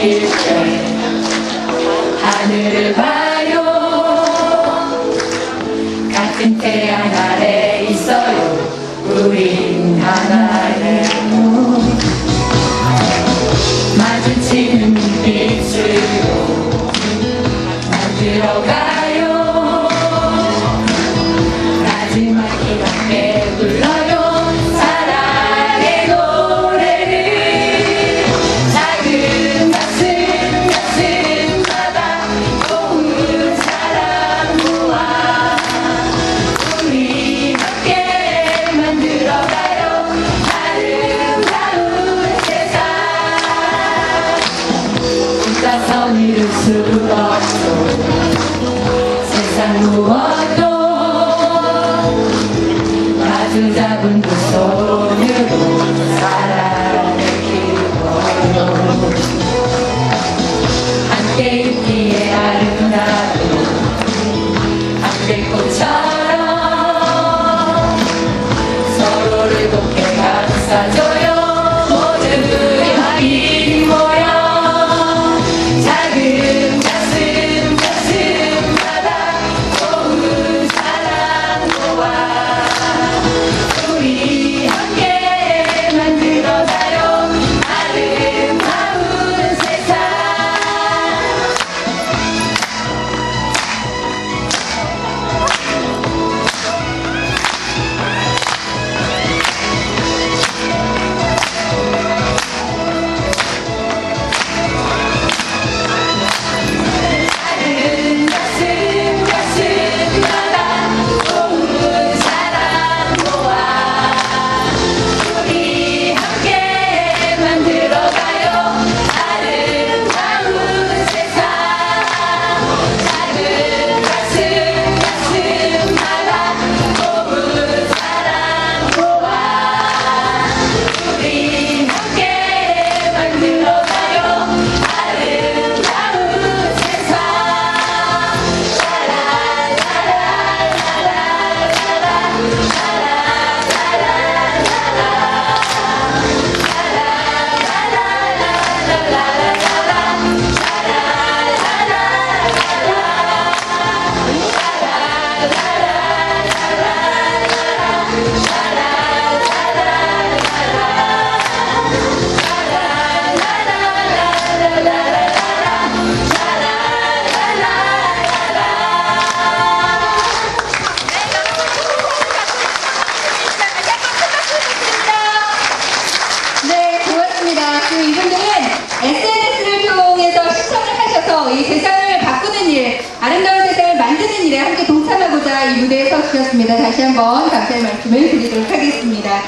느낄 때 하늘을 봐요. 같은 태양 아래 있어요. 우린 하나예요. 마주치는 눈빛으로 만들어가요. 마지막이 함께 불러요. 사랑의 노래를. 작은 가슴마다 고운 사랑 모아 우리 함께 만들어가요. 아름다운 세상. 혼자선 이룰 수 없어. 세상 무엇도 아주 작은 두 손으로 사랑을 키워요. 함께 있기에 아름다운 함께꽃처럼 서로를 돕게 감싸줘요. 모두 하긴 모여 작은 가슴마다 고운 사랑 모아 우리 함께 만들어가요. 아름다운 세상. 작은 가슴마다 고운 사랑 모아 우리 함께 만들어가요. 아름다운 세상. 작은 가슴마다 고운 사랑 모아 우리 함께 만들어가요. 아름다운 세상. 네, 고맙습니다. 그리고 이분들은 SNS를 통해서 시청을 하셔서 이 세상을 바꾸는 일, 아름다운 세상을 만드는 일에 함께 동참하고자 이 무대에 서주셨습니다. 다시 한번 감사의 말씀을 드리도록 하겠습니다.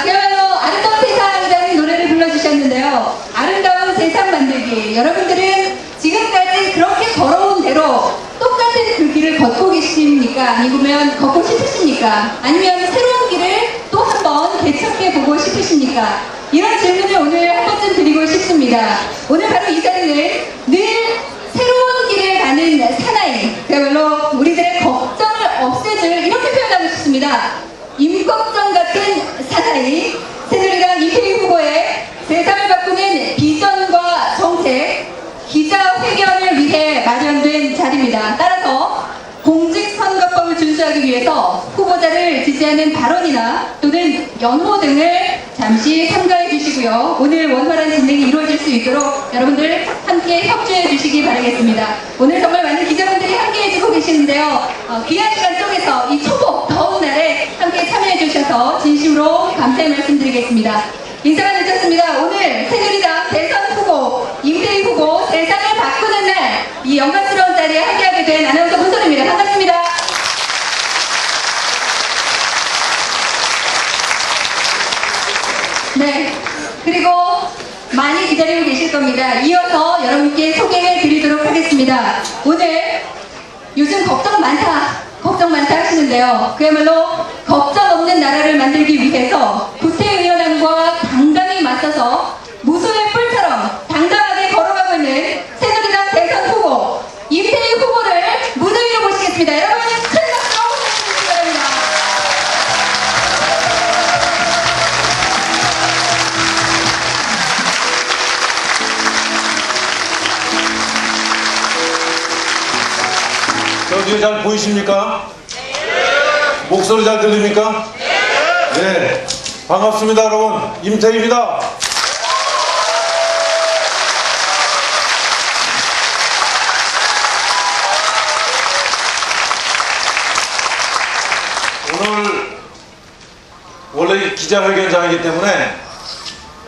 그야말로 아름다운 세상이라는 노래를 불러주셨는데요. 아름다운 세상 만들기. 여러분들은 지금까지 그렇게 걸어온 대로 똑같은 그 길을 걷고 계십니까? 아니면 걷고 싶으십니까? 아니면 새로운 길을 또 한 번 개척해 보고 싶으십니까? 이런 질문을 오늘 한 번쯤 드리고 싶습니다. 오늘 바로 이 자리는 늘 새로운 길을 가는 사나이, 그야말로 우리들의 걱정을 없애줄, 이렇게 표현하고 싶습니다. 임꺽정 같은 사나이, 새누리당 이태희 후보의 세상을 바꾸는 비전과 정책, 기자회견을 위해 마련된 자리입니다. 따라서 공직선거법을 준수하기 위해서 후보자를 지지하는 발언이나 또는 연호 등을 잠시 삼가해 주시고요. 오늘 원활한 진행이 이루어질 수 있도록 여러분들 함께 협조해 주시기 바라겠습니다. 오늘 정말 많은 기자분들이 함께 해주고 계시는데요. 귀한 시간 속에서 이 초복 더운 날에 함께 참여해 주셔서 진심으로 감사의 말씀드리겠습니다. 인사가 늦었습니다. 오늘 새누리당 대선 후보 임태희 후보 세상을 바꾸는 날, 이 영광스러운 자리에 함께하게 된 아나운서 문선입니다. 반갑습니다. 네, 그리고 많이 기다리고 계실 겁니다. 이어서 여러분께 소개해 드리도록 하겠습니다. 오늘 요즘 걱정 많다 하시는데요. 그야말로 걱정 없는 나라를 만들기 위해서 구태의원과 당당히 맞서서 무소의 뿔처럼 당당하게 걸어가고 있는 새누리당 대선 후보 임태희 후보를 무대 위로 모시겠습니다. 여러분 큰 박수로 부탁드리기 바랍니다. 어디에 잘 보이십니까? 목소리 잘 들립니까? 네. 반갑습니다, 여러분. 임태희입니다. 오늘 원래 기자회견장이기 때문에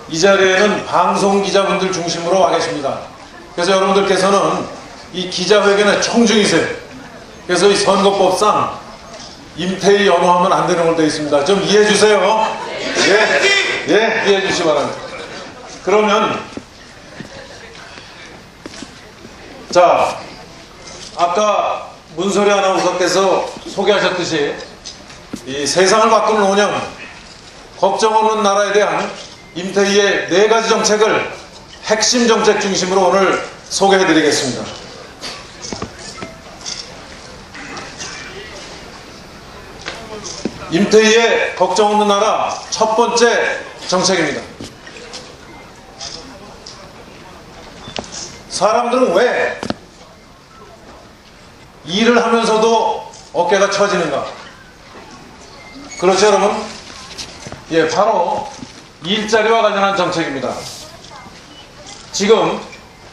이 자리에는 방송 기자분들 중심으로 와 계십니다. 그래서 여러분들께서는 이 기자회견에 청중이세요. 그래서 이 선거법상 임태희 연호하면 안 되는 걸로 되어 있습니다. 좀 이해해 주세요. 예, 이해해 주시기 바랍니다. 그러면 자, 아까 문소리 아나운서께서 소개하셨듯이 이 세상을 바꾸는 운영, 걱정 없는 나라에 대한 임태희의 4가지 정책을 핵심 정책 중심으로 오늘 소개해 드리겠습니다. 임태희의 걱정 없는 나라 첫 번째 정책입니다. 사람들은 왜 일을 하면서도 어깨가 처지는가? 그렇죠, 여러분? 예, 바로 일자리와 관련한 정책입니다. 지금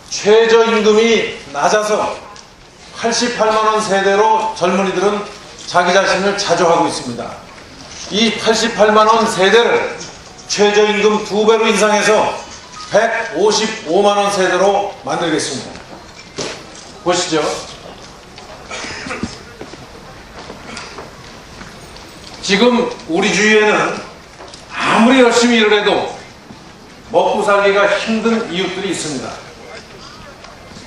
최저임금이 낮아서 88만원 세대로 젊은이들은 자기 자신을 자조하고 있습니다. 이 88만원 세대를 최저임금 2배로 인상해서 155만원 세대로 만들겠습니다. 보시죠. 지금 우리 주위에는 아무리 열심히 일을 해도 먹고 살기가 힘든 이웃들이 있습니다.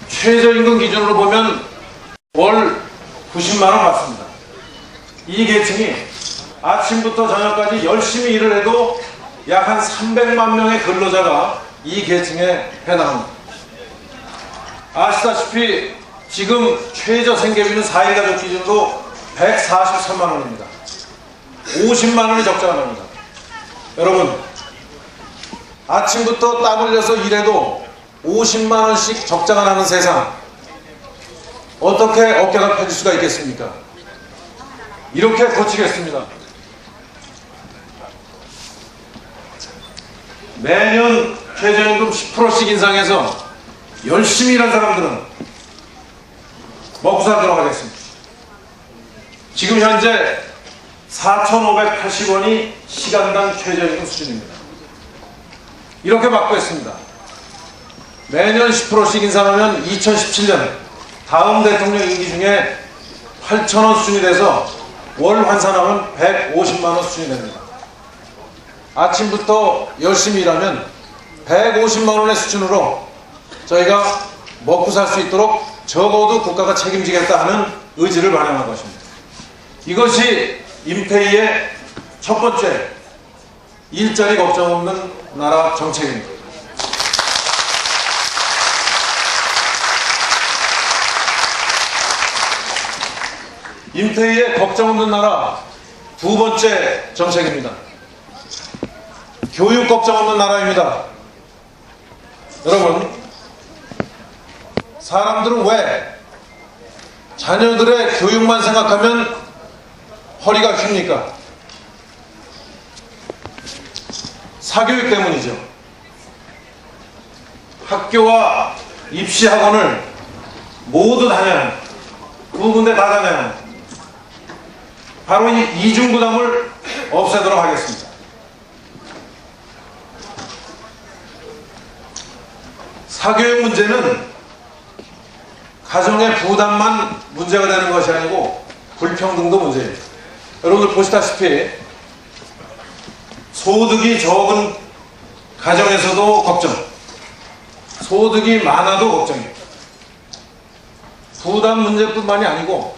최저임금 기준으로 보면 월 90만원 받습니다. 이 계층이 아침부터 저녁까지 열심히 일을 해도 약 한 300만 명의 근로자가 이 계층에 해당합니다. 아시다시피 지금 최저 생계비는 4일 가족 기준으로 143만 원입니다. 50만 원이 적자가 납니다. 여러분, 아침부터 땀 흘려서 일해도 50만 원씩 적자가 나는 세상, 어떻게 어깨가 펴질 수가 있겠습니까? 이렇게 고치겠습니다. 매년 최저임금 10%씩 인상해서 열심히 일한 사람들은 먹고 살도록 하겠습니다. 지금 현재 4,580원이 시간당 최저임금 수준입니다. 이렇게 바꾸겠습니다. 매년 10%씩 인상하면 2017년 다음 대통령 임기 중에 8,000원 수준이 돼서 월 환산하면 150만원 수준이 됩니다. 아침부터 열심히 일하면 150만원의 수준으로 저희가 먹고 살 수 있도록 적어도 국가가 책임지겠다 하는 의지를 반영한 것입니다. 이것이 임태희의 첫 번째 일자리 걱정 없는 나라 정책입니다. 임태희의 걱정 없는 나라 두 번째 정책입니다. 교육 걱정 없는 나라입니다. 여러분, 사람들은 왜 자녀들의 교육만 생각하면 허리가 튑니까? 사교육 때문이죠. 학교와 입시학원을 모두 다녀야 합니다. 2군데 다 다녀야 합니다. 바로 이 이중부담을 없애도록 하겠습니다. 사교육 문제는 가정의 부담만 문제가 되는 것이 아니고 불평등도 문제입니다. 여러분들 보시다시피 소득이 적은 가정에서도 걱정, 소득이 많아도 걱정이에요. 부담 문제뿐만이 아니고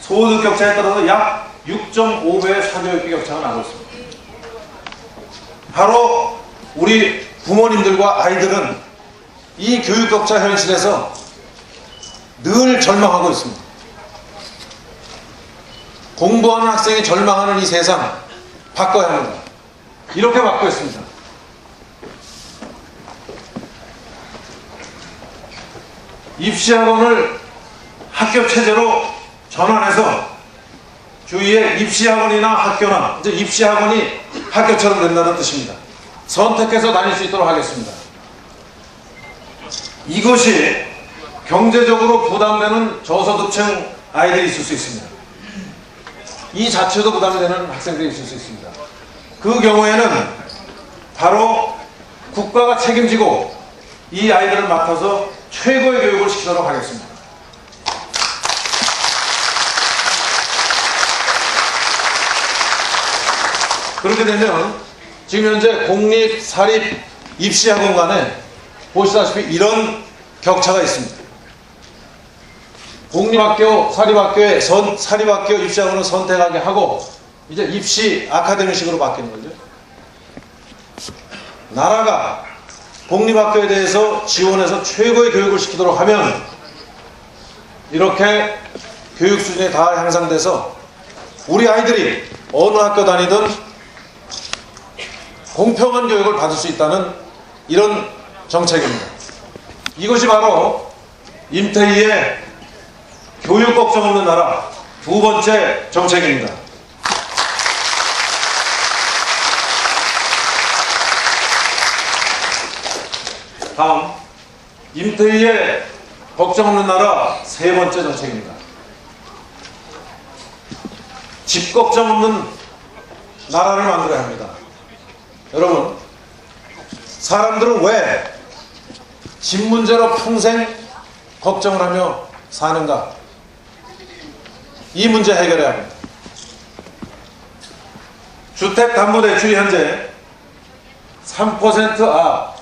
소득 격차에 따라서 약 6.5배의 사교육비 격차가 나고 있습니다. 바로 우리 부모님들과 아이들은 이 교육 격차 현실에서 늘 절망하고 있습니다. 공부하는 학생이 절망하는 이 세상 바꿔야 합니다. 이렇게 바꾸었습니다. 입시학원을 학교 체제로 전환해서 주위에 입시학원이나 학교나 이제 입시학원이 학교처럼 된다는 뜻입니다. 선택해서 다닐 수 있도록 하겠습니다. 이것이 경제적으로 부담되는 저소득층 아이들이 있을 수 있습니다. 이 자체도 부담이 되는 학생들이 있을 수 있습니다. 그 경우에는 바로 국가가 책임지고 이 아이들을 맡아서 최고의 교육을 시키도록 하겠습니다. 그렇게 되면 지금 현재 공립, 사립, 입시학원 간에 보시다시피 이런 격차가 있습니다. 공립학교, 사립학교, 입시학원을 선택하게 하고 이제 입시 아카데미식으로 바뀌는 거죠. 나라가 공립학교에 대해서 지원해서 최고의 교육을 시키도록 하면 이렇게 교육 수준이 다 향상돼서 우리 아이들이 어느 학교 다니든 공평한 교육을 받을 수 있다는 이런 정책입니다. 이것이 바로 임태희의 교육 걱정 없는 나라 두 번째 정책입니다. 다음, 임태희의 걱정 없는 나라 세 번째 정책입니다. 집 걱정 없는 나라를 만들어야 합니다. 여러분, 사람들은 왜 집 문제로 평생 걱정을 하며 사는가? 이 문제 해결해야 합니다. 주택담보대출이 현재 3%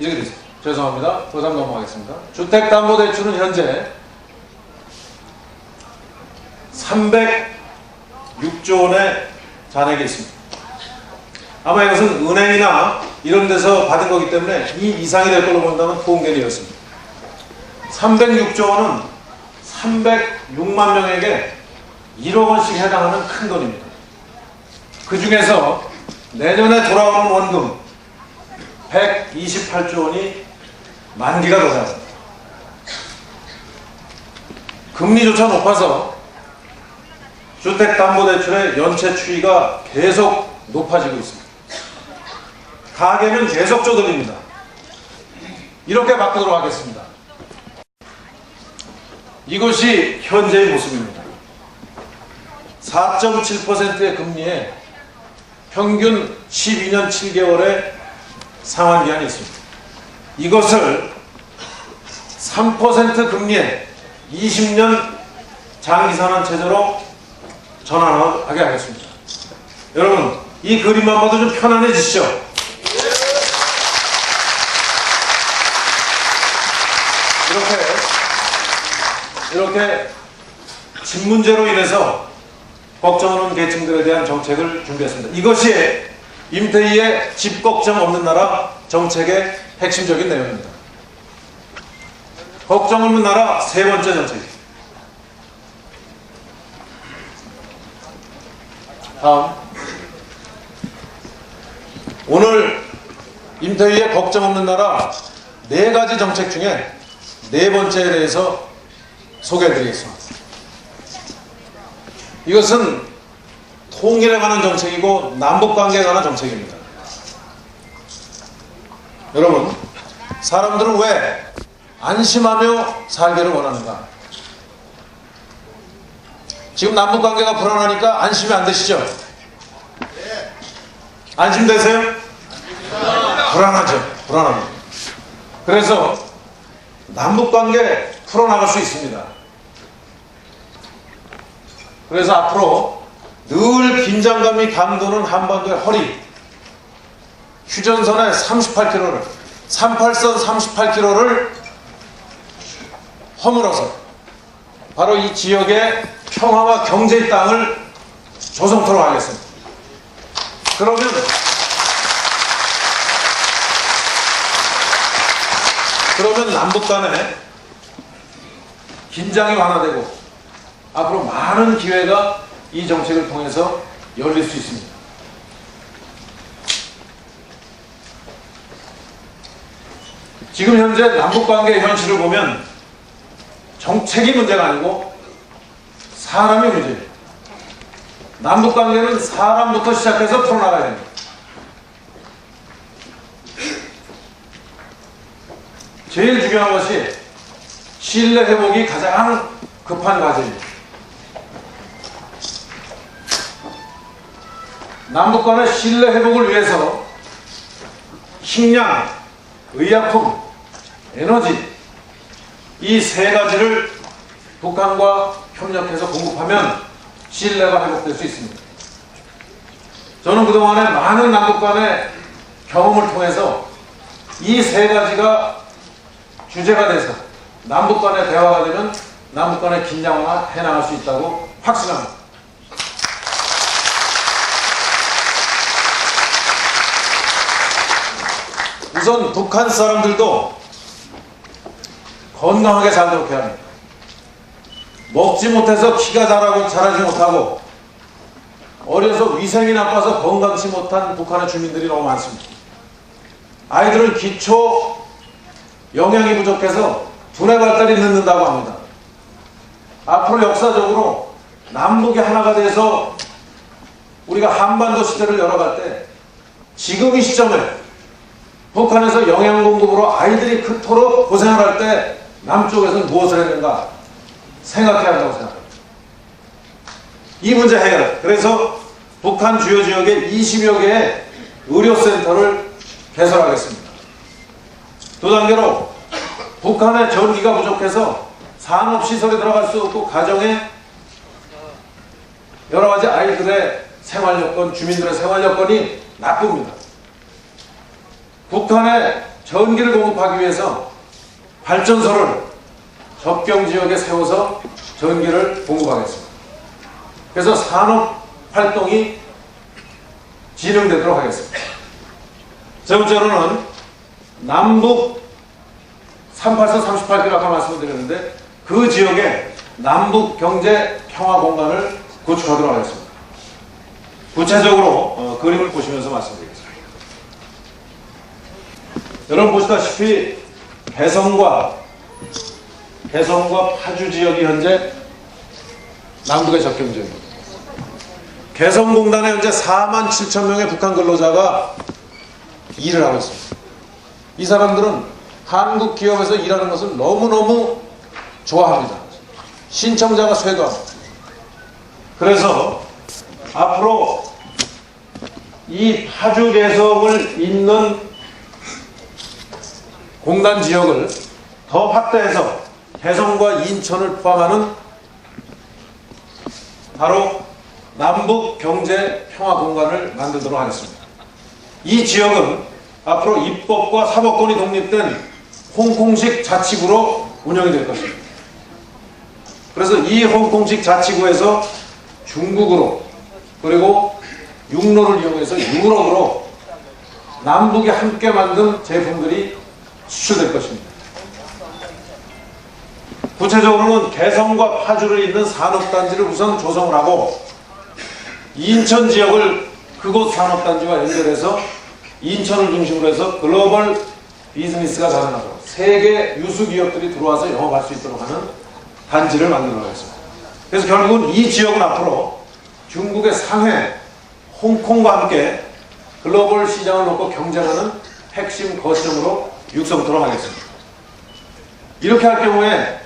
이렇게 되죠. 죄송합니다. 그 다음 넘어가겠습니다. 주택담보대출은 현재 306조 원의 잔액이 있습니다. 아마 이것은 은행이나 이런 데서 받은 거기 때문에 이 이상이 될 걸로 본다면 통계이었습니다. 306조 원은 306만 명에게 1억 원씩 해당하는 큰 돈입니다. 그 중에서 내년에 돌아오는 원금 128조 원이 만기가 돌아갑니다. 금리조차 높아서 주택담보대출의 연체 추이가 계속 높아지고 있습니다. 가계는 계속 쪼들립니다. 이렇게 바꾸도록 하겠습니다. 이것이 현재의 모습입니다. 4.7%의 금리에 평균 12년 7개월의 상환기한이 있습니다. 이것을 3% 금리에 20년 장기상환 체제로 전환하게 하겠습니다. 여러분, 이 그림만 봐도 좀 편안해지시죠? 이렇게 집 문제로 인해서 걱정하는 계층들에 대한 정책을 준비했습니다. 이것이 임태희의 집 걱정 없는 나라 정책의 핵심적인 내용입니다. 걱정 없는 나라 세 번째 정책입니다. 다음, 오늘 임태희의 걱정 없는 나라 네 가지 정책 중에 네 번째에 대해서 소개해드리겠습니다. 이것은 통일에 관한 정책이고 남북관계에 관한 정책입니다. 여러분, 사람들은 왜 안심하며 살기를 원하는가? 지금 남북관계가 불안하니까 안심이 안 되시죠? 안심되세요? 불안하죠. 불안합니다. 그래서 남북관계 풀어나갈 수 있습니다. 그래서 앞으로 늘 긴장감이 감도는 한반도의 허리, 휴전선의 38km를, 38선 38km를 허물어서 바로 이 지역의 평화와 경제의 땅을 조성토록 하겠습니다. 그러면 남북 간에 긴장이 완화되고 앞으로 많은 기회가 이 정책을 통해서 열릴 수 있습니다. 지금 현재 남북관계 현실을 보면 정책이 문제가 아니고 사람이 문제예요. 남북관계는 사람부터 시작해서 풀어나가야 됩니다. 제일 중요한 것이 신뢰 회복이 가장 급한 과제입니다. 남북 간의 신뢰 회복을 위해서 식량, 의약품, 에너지 이 세 가지를 북한과 협력해서 공급하면 신뢰가 회복될 수 있습니다. 저는 그동안에 많은 남북 간의 경험을 통해서 이 세 가지가 주제가 돼서 남북 간의 대화가 되면 남북 간의 긴장화 해나갈 수 있다고 확신합니다. 우선 북한 사람들도 건강하게 살도록 해야 합니다. 먹지 못해서 키가 자라지 못하고 어려서 위생이 나빠서 건강치 못한 북한의 주민들이 너무 많습니다. 아이들은 기초 영양이 부족해서 두뇌 발달이 늦는다고 합니다. 앞으로 역사적으로 남북이 하나가 돼서 우리가 한반도 시대를 열어갈 때 지금 이 시점에 북한에서 영양 공급으로 아이들이 그토록 고생을 할 때 남쪽에서는 무엇을 했는가 생각해야 한다고 생각합니다. 이 문제 해결. 그래서 북한 주요 지역에 20여 개의 의료센터를 개설하겠습니다. 두 단계로 북한의 전기가 부족해서 산업시설에 들어갈 수 없고 가정에 여러 가지 아이들의 생활 여건, 주민들의 생활 여건이 나쁩니다. 북한에 전기를 공급하기 위해서 발전소를 접경 지역에 세워서 전기를 공급하겠습니다. 그래서 산업 활동이 진행되도록 하겠습니다. 세 번째로는 남북 38선 38km 아까 말씀드렸는데 그 지역에 남북 경제 평화 공간을 구축하도록 하겠습니다. 구체적으로 그림을 보시면서 말씀드리겠습니다. 여러분 보시다시피 개성과 파주 지역이 현재 남북의 접경 지역입니다. 개성공단에 현재 4만 7천 명의 북한 근로자가 일을 하고 있습니다. 이 사람들은 한국 기업에서 일하는 것을 너무너무 좋아합니다. 신청자가 쇄도합니다. 그래서 앞으로 이 파주 개성을 잇는 공단 지역을 더 확대해서 개성과 인천을 포함하는 바로 남북 경제 평화 공간을 만들도록 하겠습니다. 이 지역은 앞으로 입법과 사법권이 독립된 홍콩식 자치구로 운영이 될 것입니다. 그래서 이 홍콩식 자치구에서 중국으로 그리고 육로를 이용해서 유럽으로 남북이 함께 만든 제품들이 수출될 것입니다. 구체적으로는 개성과 파주를 잇는 산업단지를 우선 조성을 하고 인천 지역을 그곳 산업단지와 연결해서 인천을 중심으로 해서 글로벌 비즈니스가 가능하고 세계 유수 기업들이 들어와서 영업할 수 있도록 하는 단지를 만들어 가겠습니다. 그래서 결국은 이 지역은 앞으로 중국의 상해, 홍콩과 함께 글로벌 시장을 놓고 경쟁하는 핵심 거점으로 육성토록 하겠습니다. 이렇게 할 경우에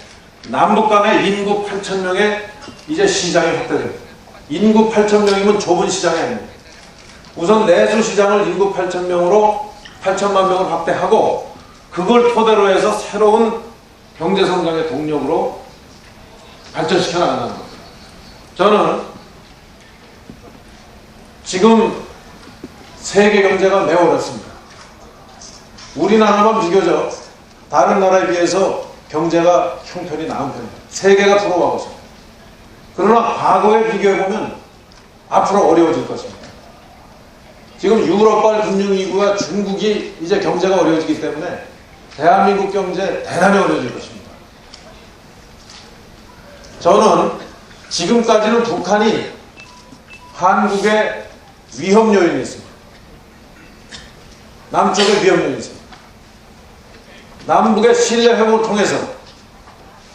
남북 간의 인구 8,000명의 이제 시장이 확대됩니다. 인구 8,000명이면 좁은 시장이 아닙니다. 우선 내수 시장을 인구 8,000명으로 8천만 명을 확대하고 그걸 토대로 해서 새로운 경제성장의 동력으로 발전시켜 나간다는 겁니다. 저는 지금 세계 경제가 매우 어렵습니다. 우리나라만 비교적 다른 나라에 비해서 경제가 형편이 나은 편입니다. 세계가 부러워하고 있습니다. 그러나 과거에 비교해보면 앞으로 어려워질 것입니다. 지금 유럽발 금융위기와 중국이 이제 경제가 어려워지기 때문에 대한민국 경제 대단히 어려워질 것입니다. 저는 지금까지는 북한이 한국의 위험 요인이 있습니다. 남쪽의 위험 요인이 있습니다. 남북의 신뢰 회복을 통해서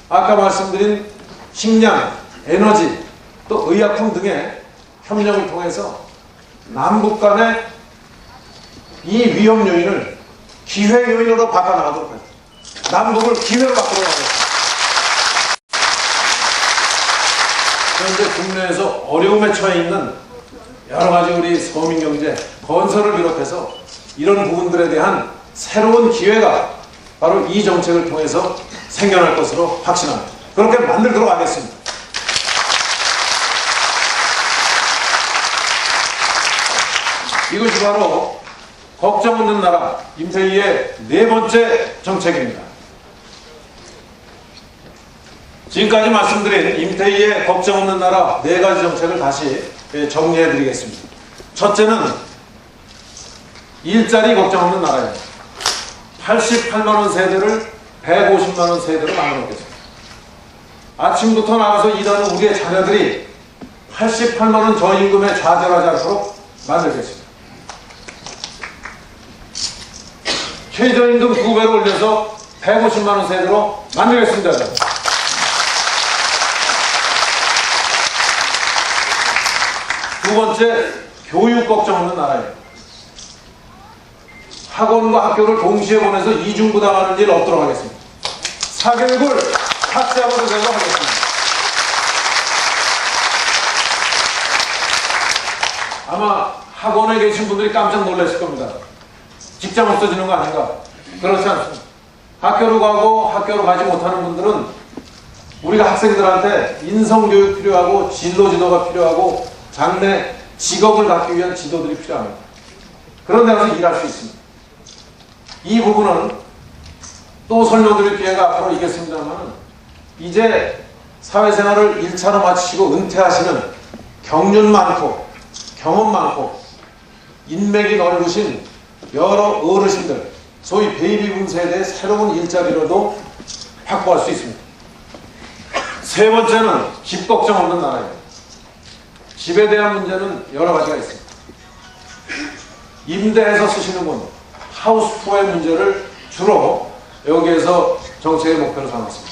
아까 말씀드린 식량, 에너지, 또 의약품 등의 협력을 통해서 남북 간의 이 위험 요인을 기회 요인으로 바꿔나가도록 합니다. 남북을 기회로 바꿔나가겠습니다. 현재 국내에서 어려움에 처해 있는 여러 가지 우리 서민 경제, 건설을 비롯해서 이런 부분들에 대한 새로운 기회가 바로 이 정책을 통해서 생겨날 것으로 확신합니다. 그렇게 만들도록 하겠습니다. 이것이 바로 걱정 없는 나라 임태희의 네 번째 정책입니다. 지금까지 말씀드린 임태희의 걱정 없는 나라 네 가지 정책을 다시 정리해 드리겠습니다. 첫째는 일자리 걱정 없는 나라입니다. 88만원 세대를 150만원 세대로 만들어놓겠습니다. 아침부터 나가서 일하는 우리의 자녀들이 88만원 저임금에 좌절하지 않도록 만들겠습니다. 최저임금 2배로 올려서 150만원 세대로 만들겠습니다. 두 번째, 교육 걱정 없는 나라입니다. 학원과 학교를 동시에 보내서 이중부담하는 일 없도록 하겠습니다. 사교육을 학자하고 되도록 하겠습니다. 아마 학원에 계신 분들이 깜짝 놀라실 겁니다. 직장 없어지는 거 아닌가? 그렇지 않습니다. 학교로 가고 학교로 가지 못하는 분들은 우리가 학생들한테 인성교육 필요하고 진로지도가 필요하고 장래 직업을 갖기 위한 지도들이 필요합니다. 그런 데 가서 일할 수 있습니다. 이 부분은 또 설명드릴 기회가 앞으로 있겠습니다만 이제 사회생활을 1차로 마치시고 은퇴하시는 경륜 많고 경험 많고 인맥이 넓으신 여러 어르신들, 소위 베이비붐 세대의 새로운 일자리로도 확보할 수 있습니다. 세 번째는 집 걱정 없는 나라입니다. 집에 대한 문제는 여러 가지가 있습니다. 임대해서 쓰시는 분, 하우스푸어의 문제를 주로 여기에서 정책의 목표로 삼았습니다.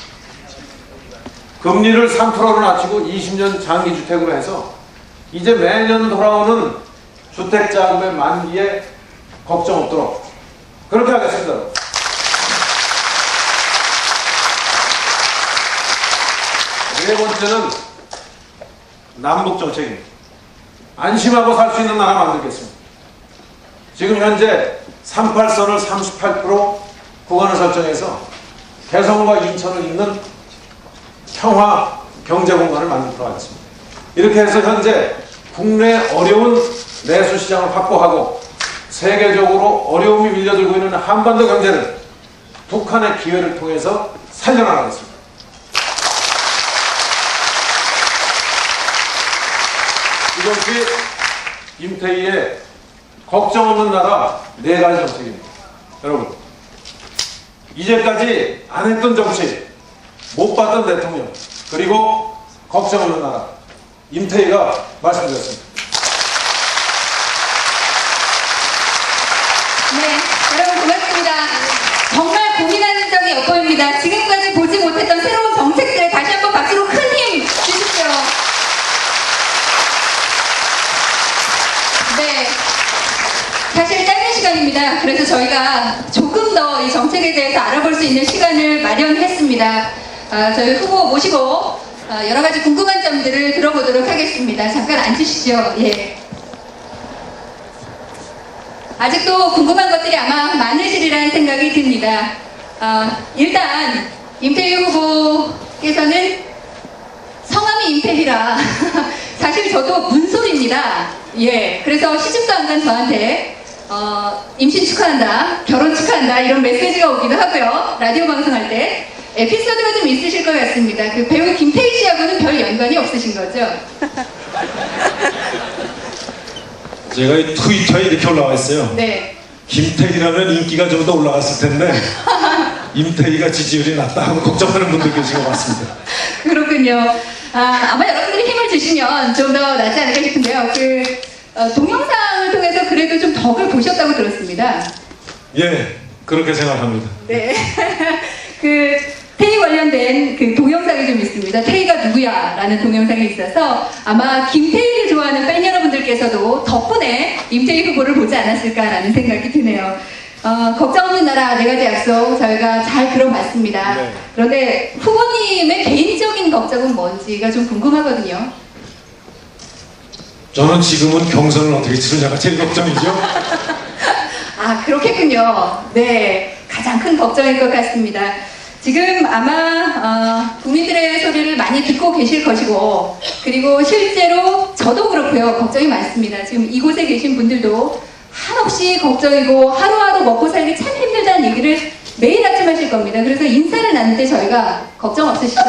금리를 3%로 낮추고 20년 장기주택으로 해서 이제 매년 돌아오는 주택자금의 만기에 걱정 없도록 그렇게 하겠습니다. 네 번째는 남북정책입니다. 안심하고 살 수 있는 나라 만들겠습니다. 지금 현재 38선을 38% 구간을 설정해서 개성과 인천을 잇는 평화 경제공간을 만들도록 하겠습니다. 이렇게 해서 현재 국내 어려운 내수시장을 확보하고 세계적으로 어려움이 밀려들고 있는 한반도 경제를 북한의 기회를 통해서 살려나가겠습니다. 이것이 임태희의 걱정 없는 나라 네 가지 정책입니다. 여러분, 이제까지 안 했던 정치, 못 봤던 대통령, 그리고 걱정 없는 나라 임태희가 말씀드렸습니다. 네, 여러분 고맙습니다. 정말 고민하는 적이 엿보입니다. 지금까지 보지 못했던 새로운 정책들 다시 한번 박수로 큰 힘 주십시오. 네, 사실 짧은 시간입니다. 그래서 저희가 조금 더 이 정책에 대해서 알아볼 수 있는 시간을 마련했습니다. 저희 후보 모시고 여러 가지 궁금한 점들을 들어보도록 하겠습니다. 잠깐 앉으시죠. 예. 아직도 궁금한 것들이 아마 많으시리라는 생각이 듭니다. 일단 임태희 후보께서는 성함이 임태희라 사실 저도 문솔입니다. 예, 그래서 시집도 안 간 저한테 임신 축하한다, 결혼 축하한다 이런 메시지가 오기도 하고요. 라디오 방송할 때 에피소드가 좀 있으실 것 같습니다. 그 배우 김태희 씨하고는 별 연관이 없으신 거죠? 제가 이 트위터에 이렇게 올라와 있어요. 네. 김태희라면 인기가 좀 더 올라갔을 텐데 임태희가 지지율이 낮다 하고 걱정하는 분들 계신 것 같습니다. 그렇군요. 아마 여러분들이 힘을 주시면 좀 더 낫지 않을까 싶은데요. 동영상을 통해서 그래도 좀 덕을 보셨다고 들었습니다. 예, 그렇게 생각합니다. 네. 태희 관련된 동영상이 좀 있습니다. 태희가 누구냐? 누구야? 라는 동영상이 있어서 아마 김태희를 좋아하는 팬 여러분들께서도 덕분에 임태희 후보를 보지 않았을까라는 생각이 드네요. 걱정 없는 나라 4가지 약속 저희가 잘 들어봤습니다. 네. 그런데 후보님의 개인적인 걱정은 뭔지가 좀 궁금하거든요. 저는 지금은 경선을 어떻게 치르냐가 제일 걱정이죠. 아, 그렇겠군요. 네, 가장 큰 걱정일 것 같습니다. 지금 아마 국민들의 소리를 많이 듣고 계실 것이고, 그리고 실제로 저도 그렇고요. 걱정이 많습니다. 지금 이곳에 계신 분들도 한없이 걱정이고 하루하루 먹고 살기 참 힘들다는 얘기를 매일 아침 하실 겁니다. 그래서 인사를 나눌 때 저희가 걱정 없으시죠?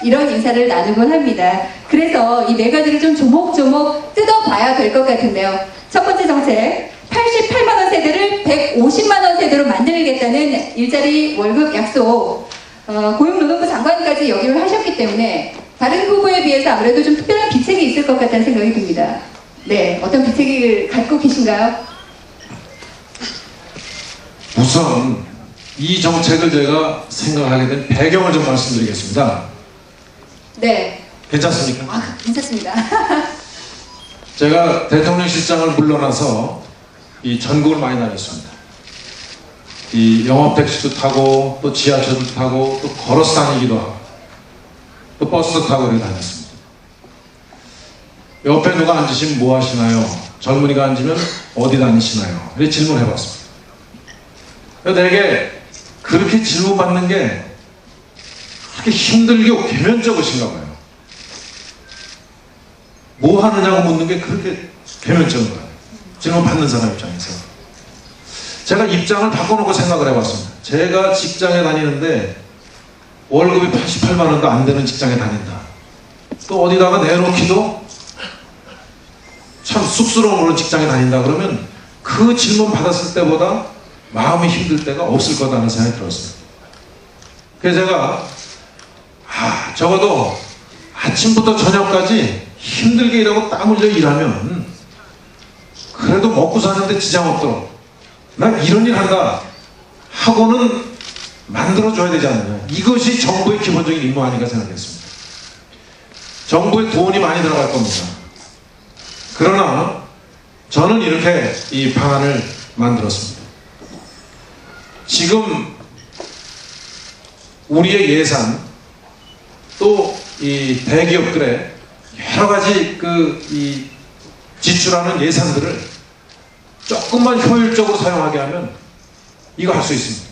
이런 인사를 나누곤 합니다. 그래서 이 4가지를 좀 조목조목 뜯어봐야 될 것 같은데요. 첫 번째 정책, 88만원 세대를 150만원 세대로 만들겠다는 일자리 월급 약속. 고용노동부 장관까지 역임을 하셨기 때문에 다른 후보에 비해서 아무래도 좀 특별한 비책이 있을 것 같다는 생각이 듭니다. 네, 어떤 비책을 갖고 계신가요? 우선 이 정책을 제가 생각하게 된 배경을 좀 말씀드리겠습니다. 네. 괜찮습니까? 아, 괜찮습니다. 제가 대통령실장을 물러나서 이 전국을 많이 다녔습니다. 이 영업택시도 타고 또 지하철도 타고 또 걸어서 다니기도 하고 또 버스도 타고 이렇게 다녔습니다. 옆에 누가 앉으시면 뭐 하시나요? 젊은이가 앉으면 어디 다니시나요? 이렇게 질문해봤습니다. 되게 그렇게 질문받는 게 그렇게 힘들고 개면적으신가 봐요. 뭐 하느냐고 묻는 게 그렇게 개면적인 거예요. 질문 받는 사람 입장에서. 제가 입장을 바꿔놓고 생각을 해봤습니다. 제가 직장에 다니는데 월급이 88만 원도 안 되는 직장에 다닌다. 또 어디다가 내놓기도 참 쑥스러운 그런 직장에 다닌다 그러면 그 질문 받았을 때보다 마음이 힘들 때가 없을 거다는 생각이 들었습니다. 그래서 제가 적어도 아침부터 저녁까지 힘들게 일하고 땀 흘려 일하면 그래도 먹고 사는데 지장 없도록 난 이런 일 한다 하고는 만들어줘야 되지 않느냐. 이것이 정부의 기본적인 임무 아닌가 생각했습니다. 정부에 돈이 많이 들어갈 겁니다. 그러나 저는 이렇게 이 방안을 만들었습니다. 지금 우리의 예산 또 이 대기업들의 여러 가지 이 지출하는 예산들을 조금만 효율적으로 사용하게 하면 이거 할 수 있습니다.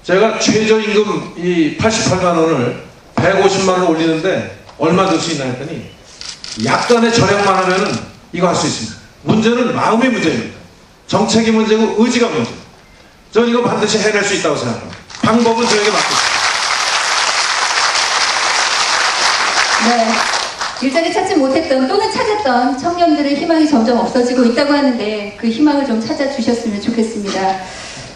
제가 최저임금 이 88만 원을 150만 원을 올리는데 얼마 들 수 있나 했더니 약간의 절약만 하면은 이거 할 수 있습니다. 문제는 마음의 문제입니다. 정책이 문제고 의지가 문제입니다. 저는 이거 반드시 해낼 수 있다고 생각합니다. 방법은 저에게 맡깁니다. 네. 일자리 찾지 못했던 또는 찾았던 청년들의 희망이 점점 없어지고 있다고 하는데 그 희망을 좀 찾아주셨으면 좋겠습니다.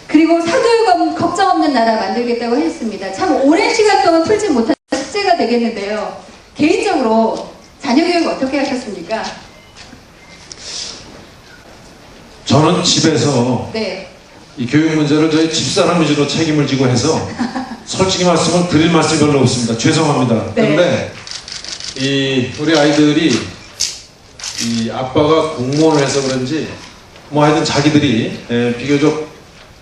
그리고 사교육 걱정 없는 나라 만들겠다고 했습니다. 참 오랜 시간 동안 풀지 못한 숙제가 되겠는데요. 개인적으로 자녀 교육 어떻게 하셨습니까? 저는 집에서 네. 이 교육 문제를 저희 집사람 위주로 책임을 지고 해서 솔직히 말씀은 드릴 말씀이 별로 없습니다. 죄송합니다. 네. 그런데 우리 아이들이 이 아빠가 공무원을 해서 그런지 뭐 하여튼 자기들이 비교적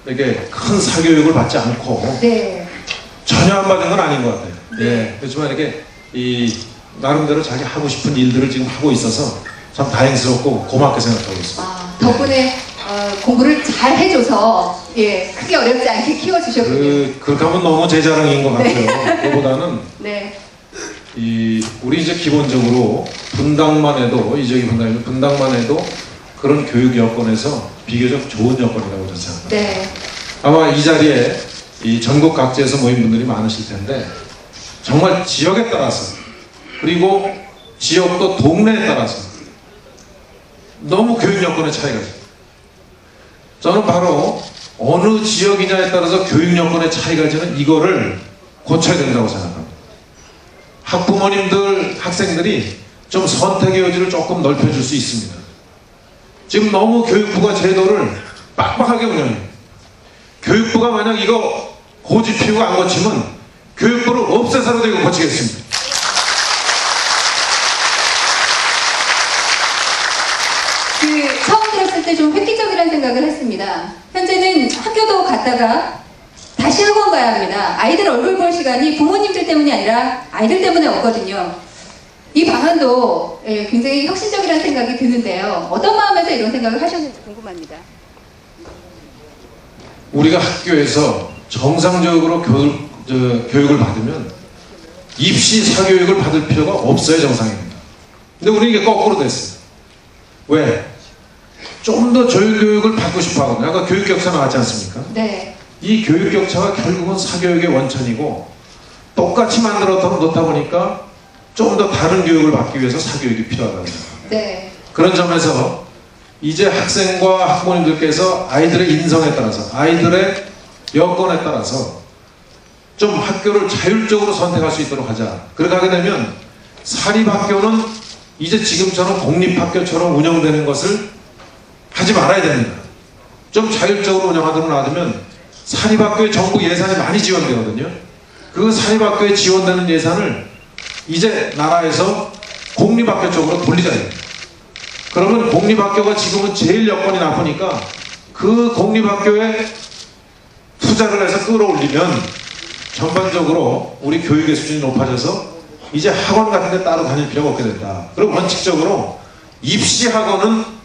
이렇게 큰 사교육을 받지 않고 네. 전혀 안 받은 건 아닌 것 같아요. 네. 예, 그렇지만 이렇게 나름대로 자기 하고 싶은 일들을 지금 하고 있어서 참 다행스럽고 고맙게 생각하고 있습니다. 덕분에 공부를 잘 해줘서 크게 어렵지 않게 키워주셨군요. 그렇게 하면 너무 제 자랑인 것 같아요. 네. 그보다는 네. 우리 이제 기본적으로 분당만 해도 분당만 해도 그런 교육 여건에서 비교적 좋은 여건이라고 저는 생각합니다. 네. 아마 이 자리에 이 전국 각지에서 모인 분들이 많으실 텐데 정말 지역에 따라서 그리고 지역도 동네에 따라서 너무 교육 여건의 차이가 있어요. 저는 바로 어느 지역이냐에 따라서 교육 여건의 차이가 지는 이거를 고쳐야 된다고 생각합니다. 학부모님들, 학생들이 좀 선택의 여지를 조금 넓혀줄 수 있습니다. 지금 너무 교육부가 제도를 빡빡하게 운영해요. 교육부가 만약 이거 고집 피우고 안 고치면 교육부를 없애서라도 이거 고치겠습니다. 있습니다. 현재는 학교도 갔다가 다시 학원 가야 합니다. 아이들 얼굴 볼 시간이 부모님들 때문이 아니라 아이들 때문에 없거든요. 이 방안도 굉장히 혁신적이라는 생각이 드는데요. 어떤 마음에서 이런 생각을 하셨는지 궁금합니다. 우리가 학교에서 정상적으로 교육을 받으면 입시 사교육을 받을 필요가 없어야 정상입니다. 근데 우리 이게 거꾸로 됐어요. 왜? 좀 더 교육을 받고 싶어 하거든요. 아까 교육 격차 나왔지 않습니까? 네. 이 교육 격차가 결국은 사교육의 원천이고 똑같이 만들어 놓다 보니까 좀 더 다른 교육을 받기 위해서 사교육이 필요하다는 거예요. 네. 그런 점에서 이제 학생과 학부모님들께서 아이들의 인성에 따라서 아이들의 여건에 따라서 좀 학교를 자율적으로 선택할 수 있도록 하자. 그렇게 하게 되면 사립학교는 이제 지금처럼 공립학교처럼 운영되는 것을 하지 말아야 됩니다. 좀 자율적으로 운영하도록 놔두면 사립학교에 정부 예산이 많이 지원되거든요. 그 사립학교에 지원되는 예산을 이제 나라에서 공립학교 쪽으로 돌리자. 그러면 공립학교가 지금은 제일 여건이 나쁘니까 그 공립학교에 투자를 해서 끌어올리면 전반적으로 우리 교육의 수준이 높아져서 이제 학원 같은 데 따로 다닐 필요가 없게 된다. 그리고 원칙적으로 입시 학원은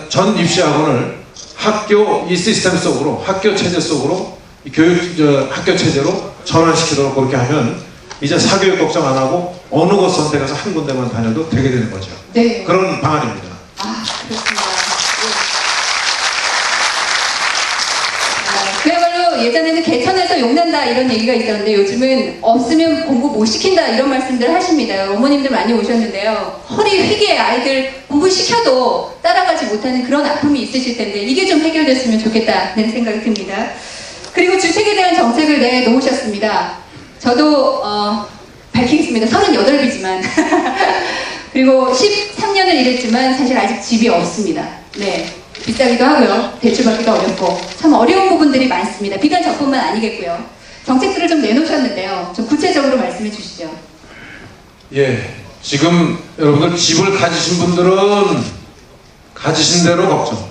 전 입시 학원을 학교 이 시스템 속으로 학교 체제 속으로 학교 체제로 전환시키도록 그렇게 하면 이제 사교육 걱정 안 하고 어느 곳 선택해서 한 군데만 다녀도 되게 되는 거죠. 네. 그런 방안입니다. 아, 그렇습니다. 그야말로 예전에는 개천에서 용난다 이런 얘기가 있었는데 요즘은 없으면 공부 못 시킨다 이런 말씀들 하십니다. 어머님들 많이 오셨는데요. 허리 휘게 아이들 공부시켜도 따라가지 못하는 그런 아픔이 있으실 텐데 이게 좀 해결됐으면 좋겠다는 생각이 듭니다. 그리고 주택에 대한 정책을 내놓으셨습니다. 저도 밝히겠습니다. 38이지만 그리고 13년을 일했지만 사실 아직 집이 없습니다. 네, 비싸기도 하고요. 대출받기도 어렵고 참 어려운 부분들이 많습니다. 비단 저뿐만 아니겠고요. 정책들을 좀 내놓으셨는데요. 좀 구체적으로 말씀해 주시죠. 예, 지금 여러분들 집을 가지신 분들은 가지신 대로 걱정,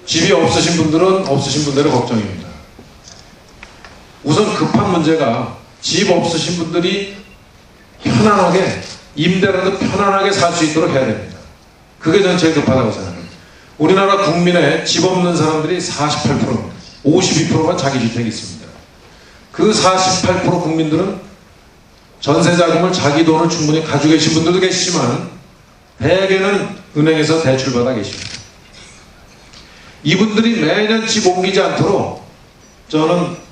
집이 없으신 분들은 없으신 분대로 걱정입니다. 우선 급한 문제가 집 없으신 분들이 편안하게 임대라도 편안하게 살 수 있도록 해야 됩니다. 그게 전 제일 급하다고 생각합니다. 우리나라 국민의 집 없는 사람들이 48%입니다. 52%만 자기 주택이 있습니다. 그 48% 국민들은 전세 자금을 자기 돈을 충분히 가지고 계신 분들도 계시지만 대개는 은행에서 대출받아 계십니다. 이분들이 매년 집 옮기지 않도록 저는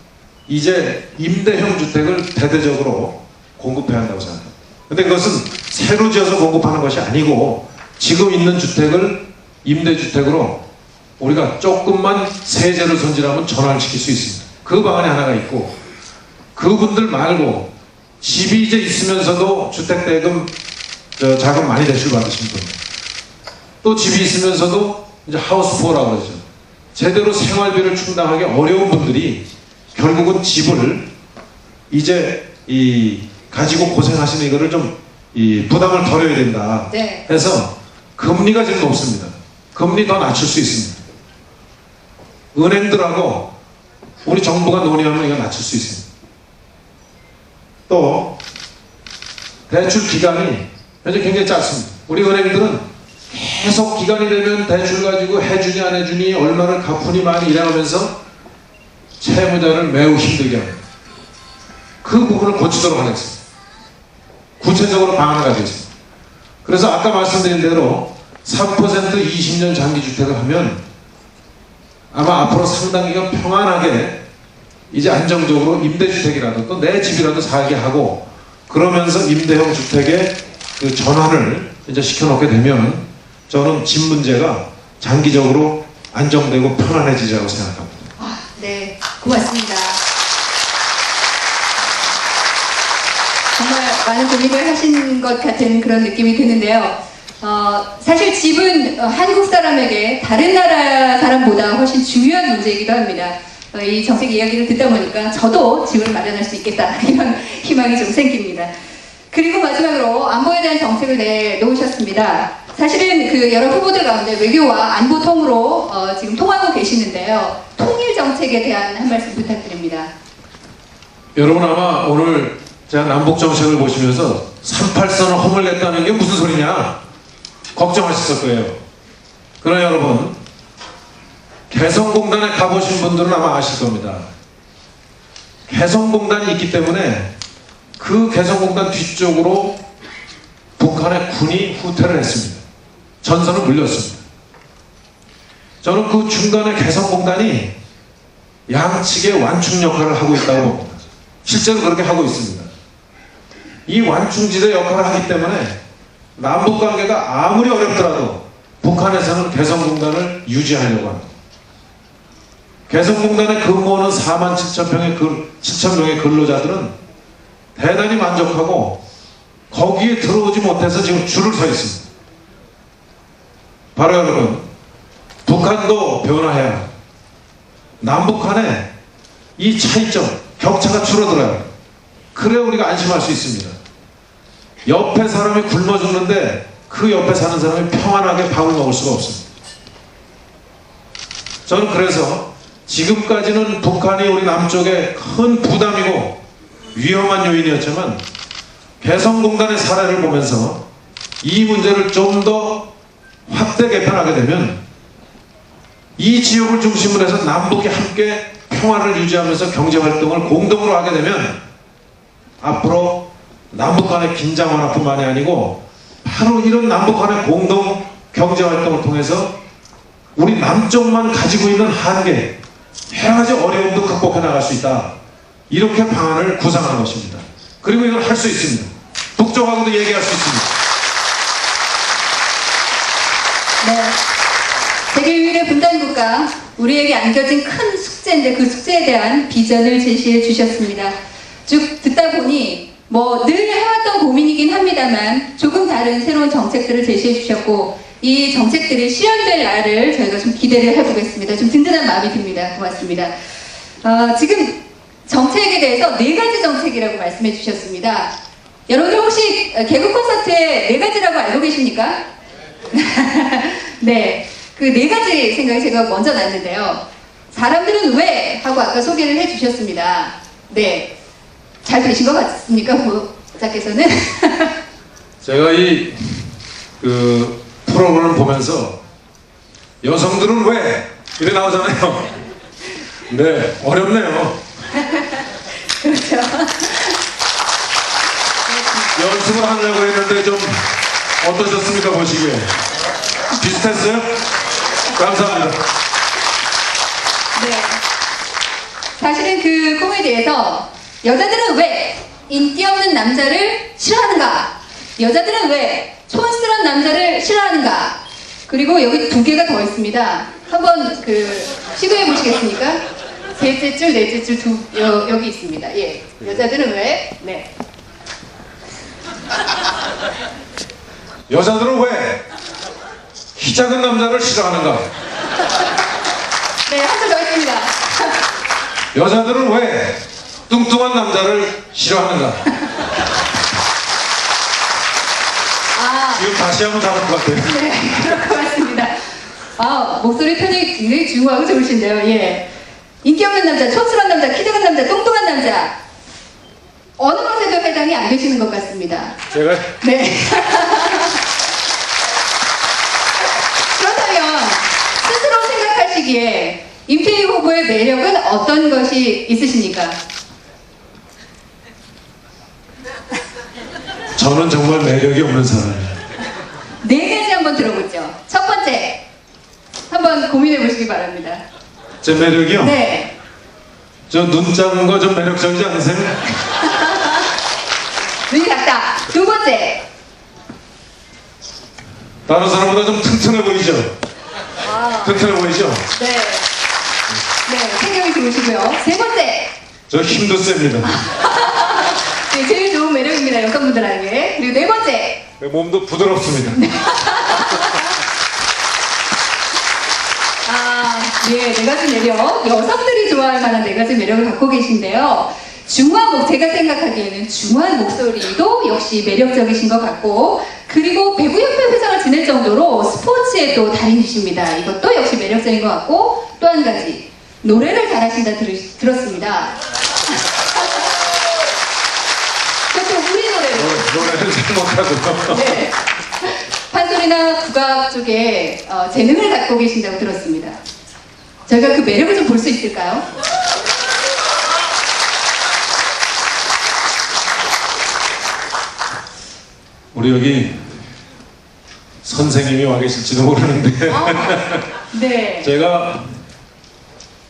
이제 임대형 주택을 대대적으로 공급해야 한다고 생각합니다. 근데 그것은 새로 지어서 공급하는 것이 아니고 지금 있는 주택을 임대주택으로 우리가 조금만 세제를 손질하면 전환시킬 수 있습니다. 그 방안이 하나가 있고 그분들 말고 집이 이제 있으면서도 주택대금 자금 많이 대출받으신 분, 또 집이 있으면서도 이제 하우스푸어라고 그러죠. 제대로 생활비를 충당하기 어려운 분들이 결국은 집을 이제 가지고 고생하시는 이거를 좀 부담을 덜어야 된다. 네. 해서 금리가 지금 높습니다. 금리 더 낮출 수 있습니다. 은행들하고 우리 정부가 논의하면 이거 낮출 수 있습니다. 또 대출 기간이 현재 굉장히 짧습니다. 우리 은행들은 계속 기간이 되면 대출 가지고 해주니 안 해주니 얼마를 갚으니 많이 이래가면서 채무자를 매우 힘들게 합니다. 그 부분을 고치도록 하겠습니다. 구체적으로 방안을 가지겠습니다. 그래서 아까 말씀드린 대로 3% 20년 장기주택을 하면 아마 앞으로 상당 기간 평안하게 이제 안정적으로 임대주택이라도 또 내 집이라도 살게 하고 그러면서 임대형 주택의 그 전환을 이제 시켜놓게 되면 저는 집 문제가 장기적으로 안정되고 편안해지자고 생각합니다. 아, 네, 고맙습니다. 정말 많은 고민을 하신 것 같은 그런 느낌이 드는데요. 사실 집은 한국 사람에게 다른 나라 사람보다 훨씬 중요한 문제이기도 합니다. 이 정책 이야기를 듣다 보니까 저도 집을 마련할 수 있겠다 이런 희망이 좀 생깁니다. 그리고 마지막으로 안보에 대한 정책을 내놓으셨습니다. 사실은 그 여러 후보들 가운데 외교와 안보 통으로 지금 통하고 계시는데요. 통일 정책에 대한 한 말씀 부탁드립니다. 여러분 아마 오늘 제가 남북 정책을 보시면서 38선을 허물냈다는 게 무슨 소리냐 걱정하셨을 거예요. 그러나 여러분 개성공단에 가보신 분들은 아마 아실 겁니다. 개성공단이 있기 때문에 그 개성공단 뒤쪽으로 북한의 군이 후퇴를 했습니다. 전선을 물렸습니다. 저는 그 중간에 개성공단이 양측의 완충 역할을 하고 있다고 봅니다. 실제로 그렇게 하고 있습니다. 이 완충지대 역할을 하기 때문에 남북관계가 아무리 어렵더라도 북한에서는 개성공단을 유지하려고 합니다. 개성공단에 근무하는 47,000명의 근로자들은 대단히 만족하고 거기에 들어오지 못해서 지금 줄을 서 있습니다. 바로 여러분, 북한도 변화해야 남북한의 이 차이점, 격차가 줄어들어요. 그래 우리가 안심할 수 있습니다. 옆에 사람이 굶어 죽는데 그 옆에 사는 사람이 평안하게 밥을 먹을 수가 없습니다. 저는 그래서 지금까지는 북한이 우리 남쪽에 큰 부담이고 위험한 요인이었지만 개성공단의 사례를 보면서 이 문제를 좀 더 확대 개편하게 되면 이 지역을 중심으로 해서 남북이 함께 평화를 유지하면서 경제활동을 공동으로 하게 되면 앞으로 남북 간의 긴장 완화뿐만이 아니고 바로 이런 남북 간의 공동 경제활동을 통해서 우리 남쪽만 가지고 있는 한계, 여러 가지 어려움도 극복해 나갈 수 있다. 이렇게 방안을 구상한 것입니다. 그리고 이걸 할 수 있습니다. 북쪽하고도 얘기할 수 있습니다. 네. 세계 유일의 분단국가, 우리에게 안겨진 큰 숙제인데 그 숙제에 대한 비전을 제시해 주셨습니다. 쭉 듣다 보니 뭐 늘 해왔던 고민이긴 합니다만 조금 다른 새로운 정책들을 제시해 주셨고 이 정책들이 실현될 날을 저희가 좀 기대를 해보겠습니다. 좀 든든한 마음이 듭니다. 고맙습니다. 지금 정책에 대해서 4가지 정책이라고 말씀해 주셨습니다. 여러분들 혹시 개그 콘서트의 4가지라고 알고 계십니까? 네, 그 4가지 생각이 제가 먼저 났는데요. 사람들은 왜? 하고 아까 소개를 해주셨습니다. 네, 잘 되신 것 같습니까? 보호자께서는? 제가 이 프로그램을 보면서 여성들은 왜? 이래 나오잖아요. 네, 어렵네요. 그렇죠. 연습을 하려고 했는데 좀 어떠셨습니까? 보시기에 비슷했어요? 감사합니다. 네. 사실은 그 코미디에서 여자들은 왜 인기 없는 남자를 싫어하는가? 여자들은 왜 촌스러운 남자를 싫어하는가? 그리고 여기 2개가 더 있습니다. 한번 시도해 보시겠습니까? 셋째 줄, 넷째 줄 여기 있습니다. 예. 여자들은 왜? 네. 여자들은 왜 키 작은 남자를 싫어하는가? 네, 한 줄 더 있습니다. 여자들은 왜 뚱뚱한 남자를 싫어하는가? 지금 다시 한번 잡을 것 같아요. 네, 그럴 것 같습니다. 목소리 톤이 굉장히 중후하고 좋으신데요. 예. 인기 없는 남자, 촌스러운 남자, 키 작은 남자, 뚱뚱한 남자. 어느 것에도 해당이 안 되시는 것 같습니다. 제가 네. 그렇다면 스스로 생각하시기에 임태희 후보의 매력은 어떤 것이 있으십니까? 저는 정말 매력이 없는 사람이에요. 4가지 한번 들어보죠. 첫 번째, 한번 고민해 보시기 바랍니다. 제 매력이요? 네. 저 눈 작은 거 좀 매력적이지 않으세요? 눈이 작다. 2번째. 다른 사람보다 좀 튼튼해 보이죠? 튼튼해 보이죠? 네. 네, 생각이 좋으시고요. 3번째. 저 힘도 셉니다. 네, 제일 좋은 매력입니다, 여성분들에게. 그리고 4번째. 몸도 부드럽습니다. 예, 4가지 매력. 여성들이 좋아할 만한 4가지 매력을 갖고 계신데요. 제가 생각하기에는 중후한 목소리도 역시 매력적이신 것 같고, 그리고 배구협회 회장을 지낼 정도로 스포츠의 또 달인이십니다. 이것도 역시 매력적인 것 같고, 또 한 가지 노래를 잘하신다 들었습니다. 그것도 우리 노래로. 노래를 잘 못하고요. 네. 판소리나 국악 쪽에 재능을 갖고 계신다고 들었습니다. 저희가 그 매력을 좀 볼 수 있을까요? 우리 여기 선생님이 와 계실지도 모르는데 네. 제가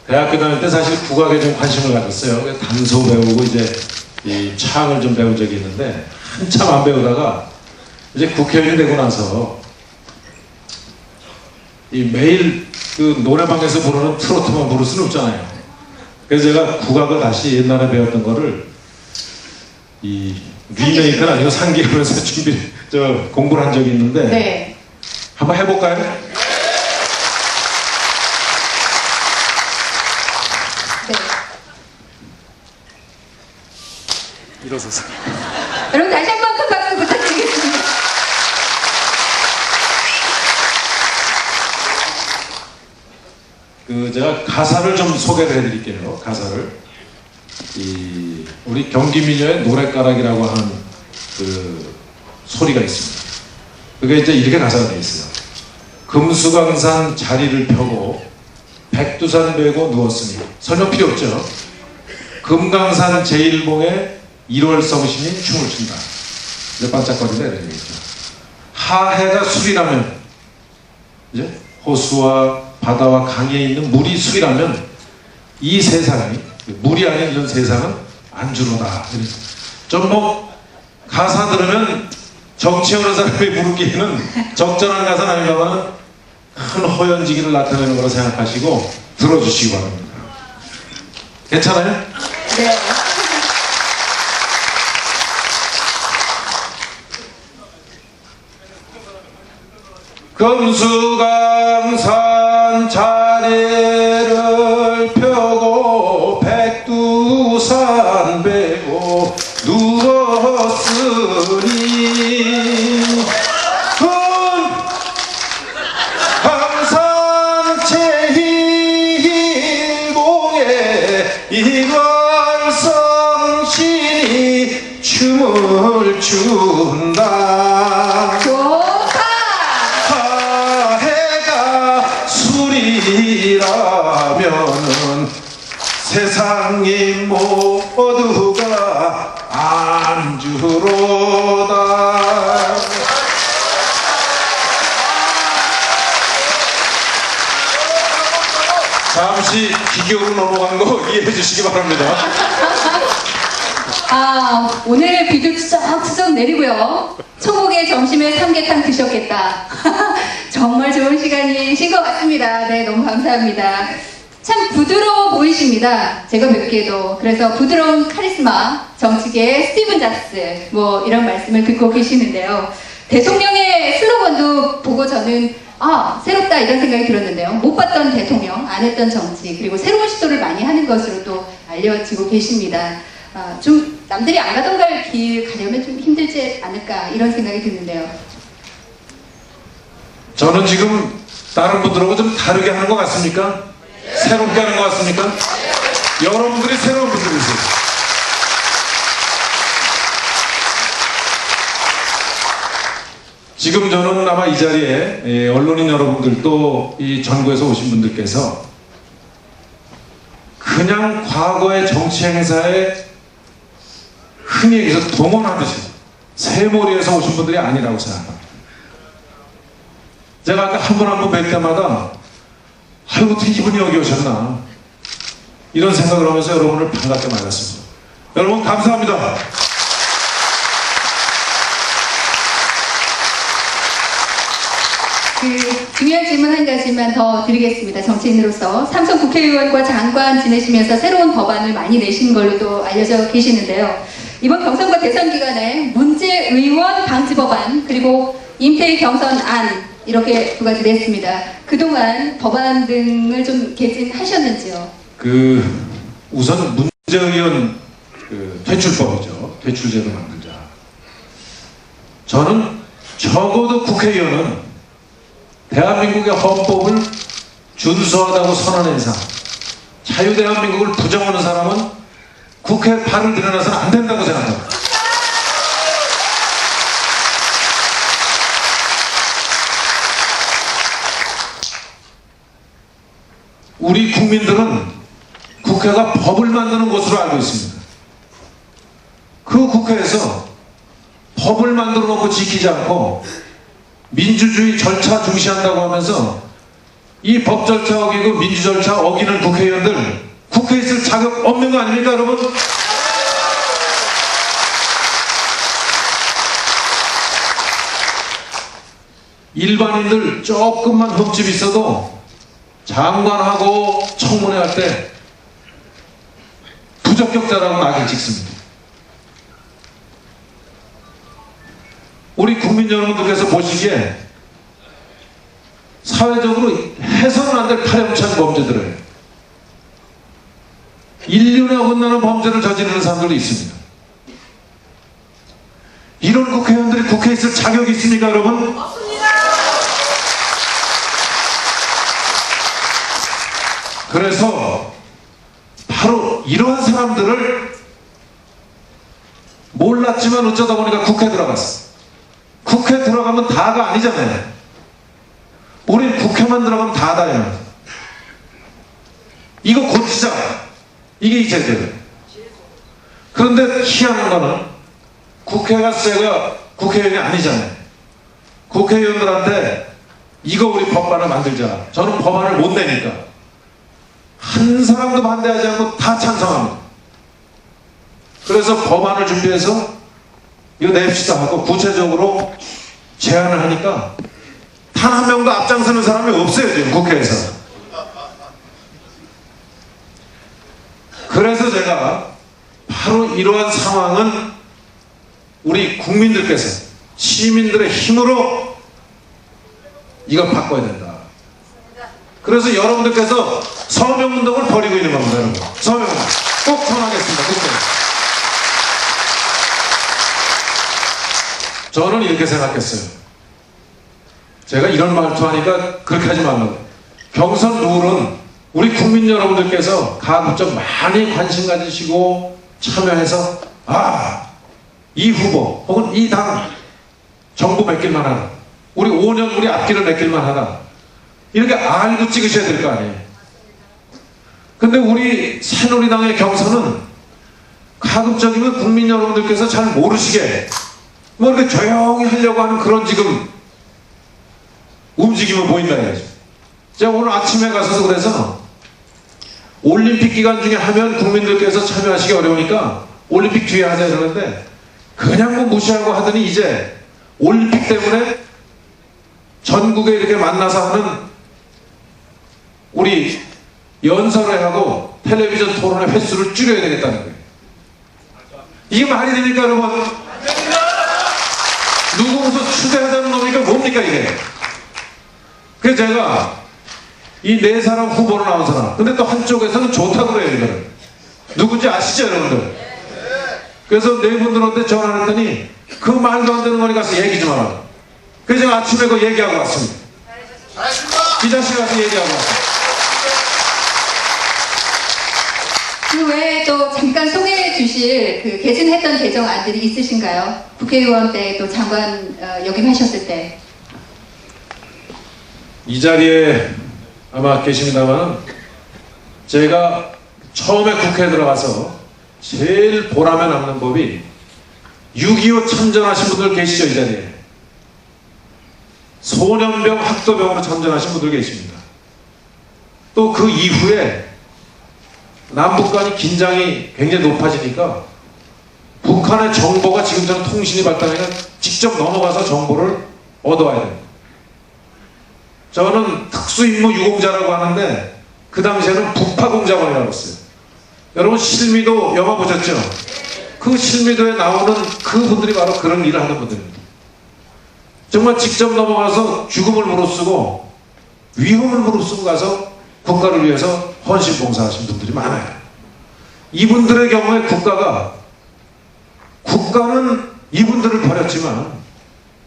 대학교 다닐 때 사실 국악에 좀 관심을 가졌어요. 그래서 단소 배우고 이제 이 창을 좀 배운 적이 있는데 한참 안 배우다가 이제 국회의원이 되고 나서 이 매일 그 노래방에서 부르는 트로트만 부를 수는 없잖아요. 그래서 제가 국악을 다시 옛날에 배웠던 거를 이 리메이크는 아니고 상기하면서 공부를 한 적이 있는데 네. 한번 해볼까요? 네. 일어서서. 여러분 다시 한 번 큰 박수 부탁드리겠습니다. 제가 가사를 좀 소개를 해드릴게요. 가사를 우리 경기민요의 노랫가락이라고 하는 그 소리가 있습니다. 그게 이제 이렇게 가사가 되어 있어요. 금수강산 자리를 펴고 백두산 베고 누웠으니 설명 필요 없죠. 금강산 제일봉에 1월 성심이 춤을 춘다. 이제 반짝거린다 이런 얘기죠. 하해가 술이라면 이제 호수와 바다와 강에 있는 물이 술이라면 이 세상이 물이 아닌 이런 세상은 안주로다. 좀 뭐 가사 들으면 정치하는 사람이 부르기에는 적절한 가사는 아니라면 큰 허연지기를 나타내는 거라 생각하시고 들어주시기 바랍니다. 괜찮아요? 네. 금수강산 자리를 펴고 백두산 베고 누웠으니 금강산 제일봉에 이월성신이 춤을 춘다. 이라면은 세상이 모두가 안주로다. 잠시 기교로 넘어간 거 이해해 주시기 바랍니다. 오늘 비도 추적추적 내리고요. 초복에 점심에 삼계탕 드셨겠다. 정말 좋은 시간이신 것 같습니다. 네, 너무 감사합니다. 참 부드러워 보이십니다. 제가 뵙기에도. 그래서 부드러운 카리스마, 정치계의 스티븐 잡스, 뭐 이런 말씀을 듣고 계시는데요. 대통령의 슬로건도 보고 저는 새롭다 이런 생각이 들었는데요. 못 봤던 대통령, 안 했던 정치, 그리고 새로운 시도를 많이 하는 것으로 또 알려지고 계십니다. 좀 남들이 안 가던 길 가려면 좀 힘들지 않을까 이런 생각이 드는데요. 저는 지금 다른 분들하고 좀 다르게 하는 것 같습니까? 새롭게 하는 것 같습니까? 여러분들이 새로운 분들이세요. 지금 저는 아마 이 자리에 언론인 여러분들 또 이 전국에서 오신 분들께서 그냥 과거의 정치 행사에 흔히 얘기해서 동원하듯이 새머리에서 오신 분들이 아니라고 생각합니다. 제가 아까 한 분 한 분 뵐 때마다 아유 어떻게 이분이 여기 오셨나 이런 생각을 하면서 여러분을 반갑게 맞았습니다. 여러분 감사합니다. 중요한 질문 한 가지만 더 드리겠습니다. 정치인으로서 삼성 국회의원과 장관 지내시면서 새로운 법안을 많이 내신 걸로 또 알려져 계시는데요. 이번 경선과 대선 기간에 문재의원 방지 법안 그리고 임태희 경선안 이렇게 두 가지 냈습니다. 그동안 법안 등을 좀 개진하셨는지요? 우선 문재의원 그 퇴출법이죠. 퇴출제도 만들자. 저는 적어도 국회의원은 대한민국의 헌법을 준수하다고 선언한 이상 자유대한민국을 부정하는 사람은 국회에 발을 들여놔서는 안 된다고 생각합니다. 우리 국민들은 국회가 법을 만드는 곳으로 알고 있습니다. 그 국회에서 법을 만들어 놓고 지키지 않고 민주주의 절차 중시한다고 하면서 이 법 절차 어기고 민주 절차 어기는 국회의원들 국회에 있을 자격 없는 거 아닙니까, 여러분? 일반인들 조금만 흠집 있어도 장관하고 청문회 할 때 부적격자라고 낙인 찍습니다. 우리 국민 여러분들께서 보시기에 사회적으로 해서는 안 될 파렴치한 범죄들을 인륜에 어긋나는 범죄를 저지르는 사람들도 있습니다. 이런 국회의원들이 국회에 있을 자격이 있습니까, 여러분? 그래서 바로 이러한 사람들을 몰랐지만 어쩌다 보니까 국회에 들어갔어. 국회에 들어가면 다가 아니잖아요. 우린 국회만 들어가면 다다요. 이거 고치자. 이게 이 제도예요. 그런데 희한한 거는 국회가 쎄가 국회의원이 아니잖아요. 국회의원들한테 이거 우리 법안을 만들자. 저는 법안을 못 내니까 한 사람도 반대하지 않고 다 찬성합니다. 그래서 법안을 준비해서 이거 냅시다 하고 구체적으로 제안을 하니까 단 한 명도 앞장서는 사람이 없어요, 지금 국회에서. 그래서 제가 바로 이러한 상황은 우리 국민들께서 시민들의 힘으로 이걸 바꿔야 된다. 그래서 여러분들께서 서명운동을 벌이고 있는 겁니다, 여러분. 서명운동 꼭 전하겠습니다. 국회. 저는 이렇게 생각했어요. 제가 이런 말투 하니까 그렇게 하지 말라고. 경선 룰은 우리 국민 여러분들께서 가급적 많이 관심 가지시고 참여해서 이 후보 혹은 이 당 정부 맡길만 하다. 우리 5년 우리 앞길을 맡길만 하다. 이렇게 알고 찍으셔야 될 거 아니에요. 근데 우리 새누리당의 경선은 가급적이면 국민 여러분들께서 잘 모르시게 뭐 이렇게 조용히 하려고 하는 그런 지금 움직임을 보인다 해야죠. 제가 오늘 아침에 가서 그래서 올림픽 기간 중에 하면 국민들께서 참여하시기 어려우니까 올림픽 뒤에 하자 이러는데 그냥 뭐 무시하고 하더니 이제 올림픽 때문에 전국에 이렇게 만나서 하는 우리 연설회하고 텔레비전 토론의 횟수를 줄여야 되겠다는 거예요. 이게 말이 됩니까, 여러분? 누구 무슨 추대하자는 겁니까? 뭡니까 이게? 그래서 제가 이 네 사람 후보로 나온 사람, 근데 또 한쪽에서는 좋다고 그래요, 이거를. 누군지 아시죠, 여러분들? 그래서 네 분들한테 전화를 했더니 그 말도 안 되는 거니 가서 얘기 좀 하라. 그래서 제가 아침에 그 얘기하고 왔습니다. 기자실에 가서 얘기하고 왔습니다. 그 외에 또 잠깐 소개해 주실 그 개진했던 개정안들이 있으신가요? 국회의원 때 또 장관 역임하셨을 때. 이 자리에 아마 계십니다만 제가 처음에 국회에 들어가서 제일 보람에 남는 법이 6.25 참전하신 분들 계시죠, 이 자리에. 소년병 학도병으로 참전하신 분들 계십니다. 또 그 이후에 남북 간의 긴장이 굉장히 높아지니까 북한의 정보가 지금처럼 통신이 발달하니까 직접 넘어가서 정보를 얻어와야 됩니다. 저는 특수임무 유공자라고 하는데 그 당시에는 북파공작원이라고 했어요. 여러분 실미도 영화 보셨죠? 그 실미도에 나오는 그분들이 바로 그런 일을 하는 분들입니다. 정말 직접 넘어가서 죽음을 무릅쓰고 위험을 무릅쓰고 가서 국가를 위해서 헌신봉사하신 분들이 많아요. 이분들의 경우에 국가가 국가는 이분들을 버렸지만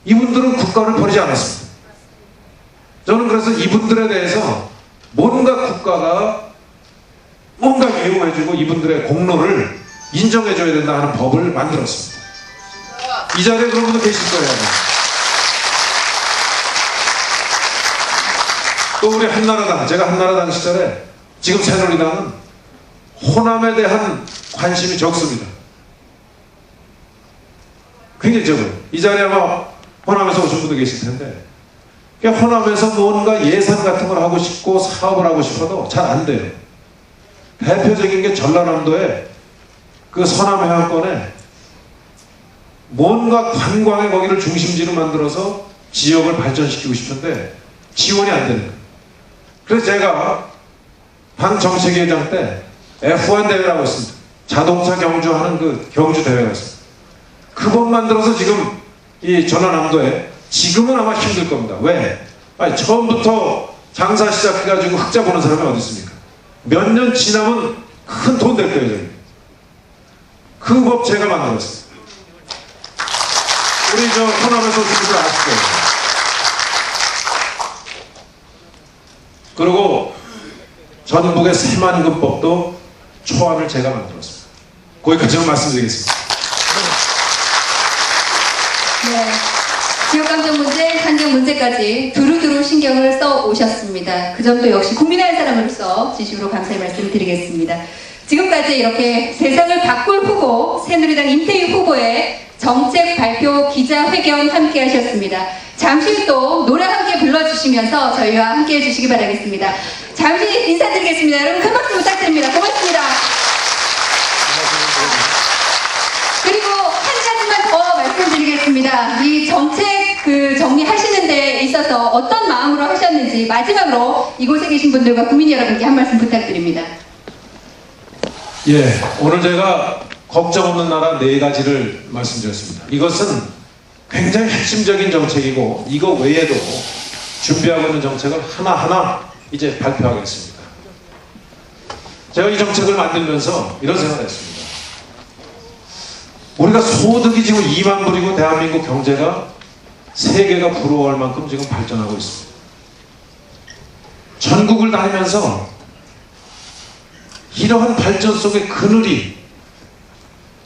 이분들은 국가를 버리지 않았습니다. 저는 그래서 이분들에 대해서 뭔가 국가가 뭔가 예우해주고 이분들의 공로를 인정해줘야 된다 하는 법을 만들었습니다. 이 자리에 그런 분도 계실 거예요. 또 우리 한나라당, 제가 한나라당 시절에 지금 새누리당은 호남에 대한 관심이 적습니다. 굉장히 적어요. 이 자리에 아마 호남에서 오신 분도 계실 텐데 호남에서 뭔가 예산 같은 걸 하고 싶고 사업을 하고 싶어도 잘 안 돼요. 대표적인 게 전라남도에 그 서남해안권에 뭔가 관광의 거기를 중심지로 만들어서 지역을 발전시키고 싶은데 지원이 안 되는 거예요. 그래서 제가 당 정책위원장 때 F1 대회라고 했습니다. 자동차 경주하는 그 경주 대회가 있습니다. 그것 만들어서 지금 이 전라남도에 지금은 아마 힘들 겁니다. 왜? 아니, 처음부터 장사 시작해가지고 흑자 보는 사람이 어디 있습니까? 몇 년 지나면 큰 돈 될 거예요. 저기. 그 법 제가 만들었어요. 우리 저 호남에서 오신 분들 아실 거예요. 그리고 전북의 새만금법도 초안을 제가 만들었습니다. 거기까지만 말씀드리겠습니다. 네. 지역감정 문제, 환경 문제까지 두루두루 신경을 써 오셨습니다. 그 점도 역시 국민의 한 사람으로서 진심으로 감사의 말씀을 드리겠습니다. 지금까지 이렇게 세상을 바꿀 후보, 새누리당 임태희 후보의 정책 발표 기자회견 함께 하셨습니다. 잠시 후 또 노래 함께 불러주시면서 저희와 함께 해주시기 바라겠습니다. 잠시 인사드리겠습니다. 여러분 큰 박수 부탁드립니다. 고맙습니다. 그리고 한 가지만 더 말씀드리겠습니다. 이 정책 정리하시는 데 있어서 어떤 마음으로 하셨는지 마지막으로 이곳에 계신 분들과 국민 여러분께 한 말씀 부탁드립니다. 예, 오늘 제가 걱정 없는 나라 4가지를 말씀드렸습니다. 이것은 굉장히 핵심적인 정책이고 이거 외에도 준비하고 있는 정책을 하나하나 이제 발표하겠습니다. 제가 이 정책을 만들면서 이런 생각을 했습니다. 우리가 소득이 지금 2만 불이고 대한민국 경제가 세계가 부러워할 만큼 지금 발전하고 있습니다. 전국을 다니면서 이러한 발전 속의 그늘이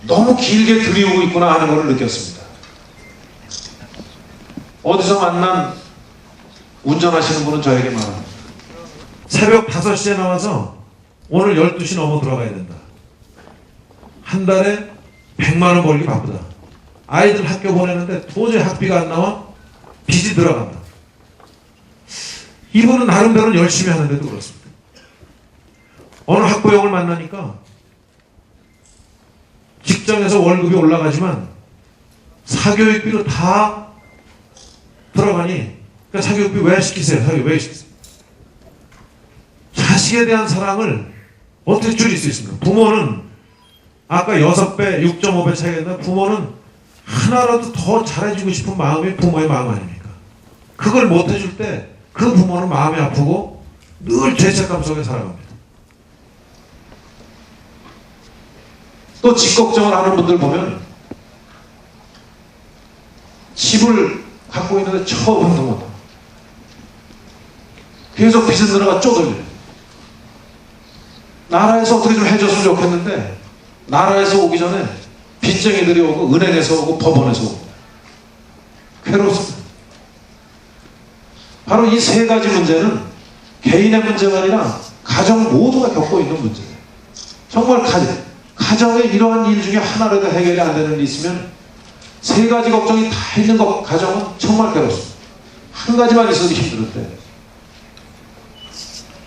너무 길게 들이오고 있구나 하는 것을 느꼈습니다. 어디서 만난 운전하시는 분은 저에게 말합니다. 새벽 5시에 나와서 오늘 12시 넘어 들어가야 된다. 한 달에 100만 원 벌기 바쁘다. 아이들 학교 보내는데 도저히 학비가 안 나와 빚이 들어간다. 이분은 나름대로 열심히 하는데도 그렇습니다. 어느 학부형을 만나니까 직장에서 월급이 올라가지만 사교육비로 다 들어가니 그러니까 사교육비 왜 시키세요? 사교육 왜 시키세요? 자식에 대한 사랑을 어떻게 줄일 수 있습니까? 부모는 아까 6배, 6.5배 차이가 있는데 부모는 하나라도 더 잘해주고 싶은 마음이 부모의 마음 아닙니까? 그걸 못 해줄 때 그 부모는 마음이 아프고 늘 죄책감 속에 살아갑니다. 또 집 걱정을 하는 분들 보면 집을 갖고 있는데 처분도 못하고 계속 빚은 들어가 쪼들려요. 나라에서 어떻게 좀 해줬으면 좋겠는데 나라에서 오기 전에 빚쟁이들이 오고 은행에서 오고 법원에서 오고 괴롭습니다. 바로 이 3가지 문제는 개인의 문제가 아니라 가정 모두가 겪고 있는 문제예요. 정말 가정에 이러한 일 중에 하나라도 해결이 안 되는 일이 있으면 3가지 걱정이 다 있는 가정은 정말 괴롭습니다. 한 가지만 있어도 힘들었대.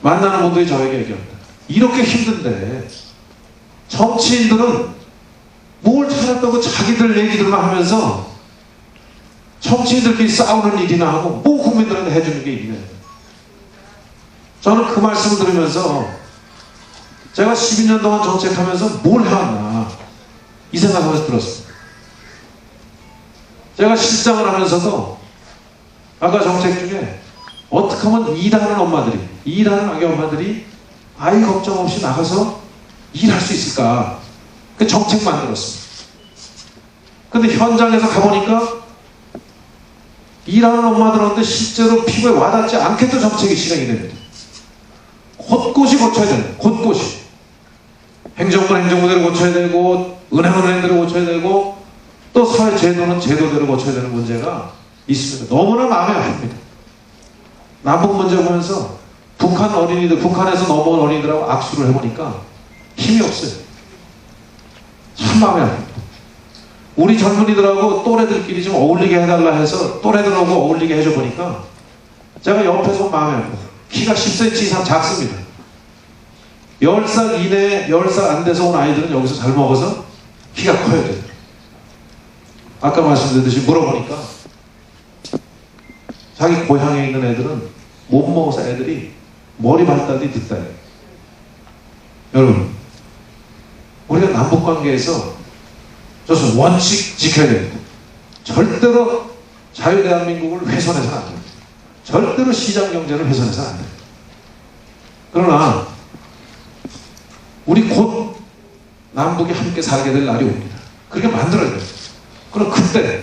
만나는 분들이 저에게 얘기합니다. 이렇게 힘든데 정치인들은 뭘 찾았다고 자기들 얘기들만 하면서 정치인들끼리 싸우는 일이나 하고 뭐 국민들한테 해주는 게 일이냐. 저는 그 말씀을 들으면서 제가 12년 동안 정책하면서 뭘 해왔나 이 생각을 들었습니다. 제가 실장을 하면서도 아까 정책 중에 어떻게 하면 일하는 아기 엄마들이 아이 걱정 없이 나가서 일할 수 있을까 그 정책 만들었습니다. 근데 현장에서 가보니까 일하는 엄마들한테 실제로 피부에 와닿지 않게도 정책이 실행이 됩니다. 곳곳이 고쳐야 되는, 곳곳이. 행정부는 행정부대로 고쳐야 되고, 은행은 은행대로 고쳐야 되고, 또 사회 제도는 제도대로 고쳐야 되는 문제가 있습니다. 너무나 마음이 아픕니다. 남북 문제 보면서 북한 어린이들, 북한에서 넘어온 어린이들하고 악수를 해보니까 힘이 없어요. 참 마음이 아픕니다. 우리 젊은이들하고 또래들끼리 좀 어울리게 해달라 해서 또래들하고 어울리게 해줘보니까 제가 옆에서 마음이 아파요. 키가 10cm 이상 작습니다. 10살 이내에 10살 안 돼서 온 아이들은 여기서 잘 먹어서 키가 커야 돼요. 아까 말씀드렸듯이 물어보니까 자기 고향에 있는 애들은 못 먹어서 애들이 머리 발달이 늦다요. 여러분, 우리가 남북관계에서 저는 원칙 지켜야 됩니다. 절대로 자유대한민국을 훼손해서는 안 됩니다. 절대로 시장경제를 훼손해서는 안 됩니다. 그러나 우리 곧 남북이 함께 살게 될 날이 옵니다. 그렇게 만들어야 됩니다. 그럼 그때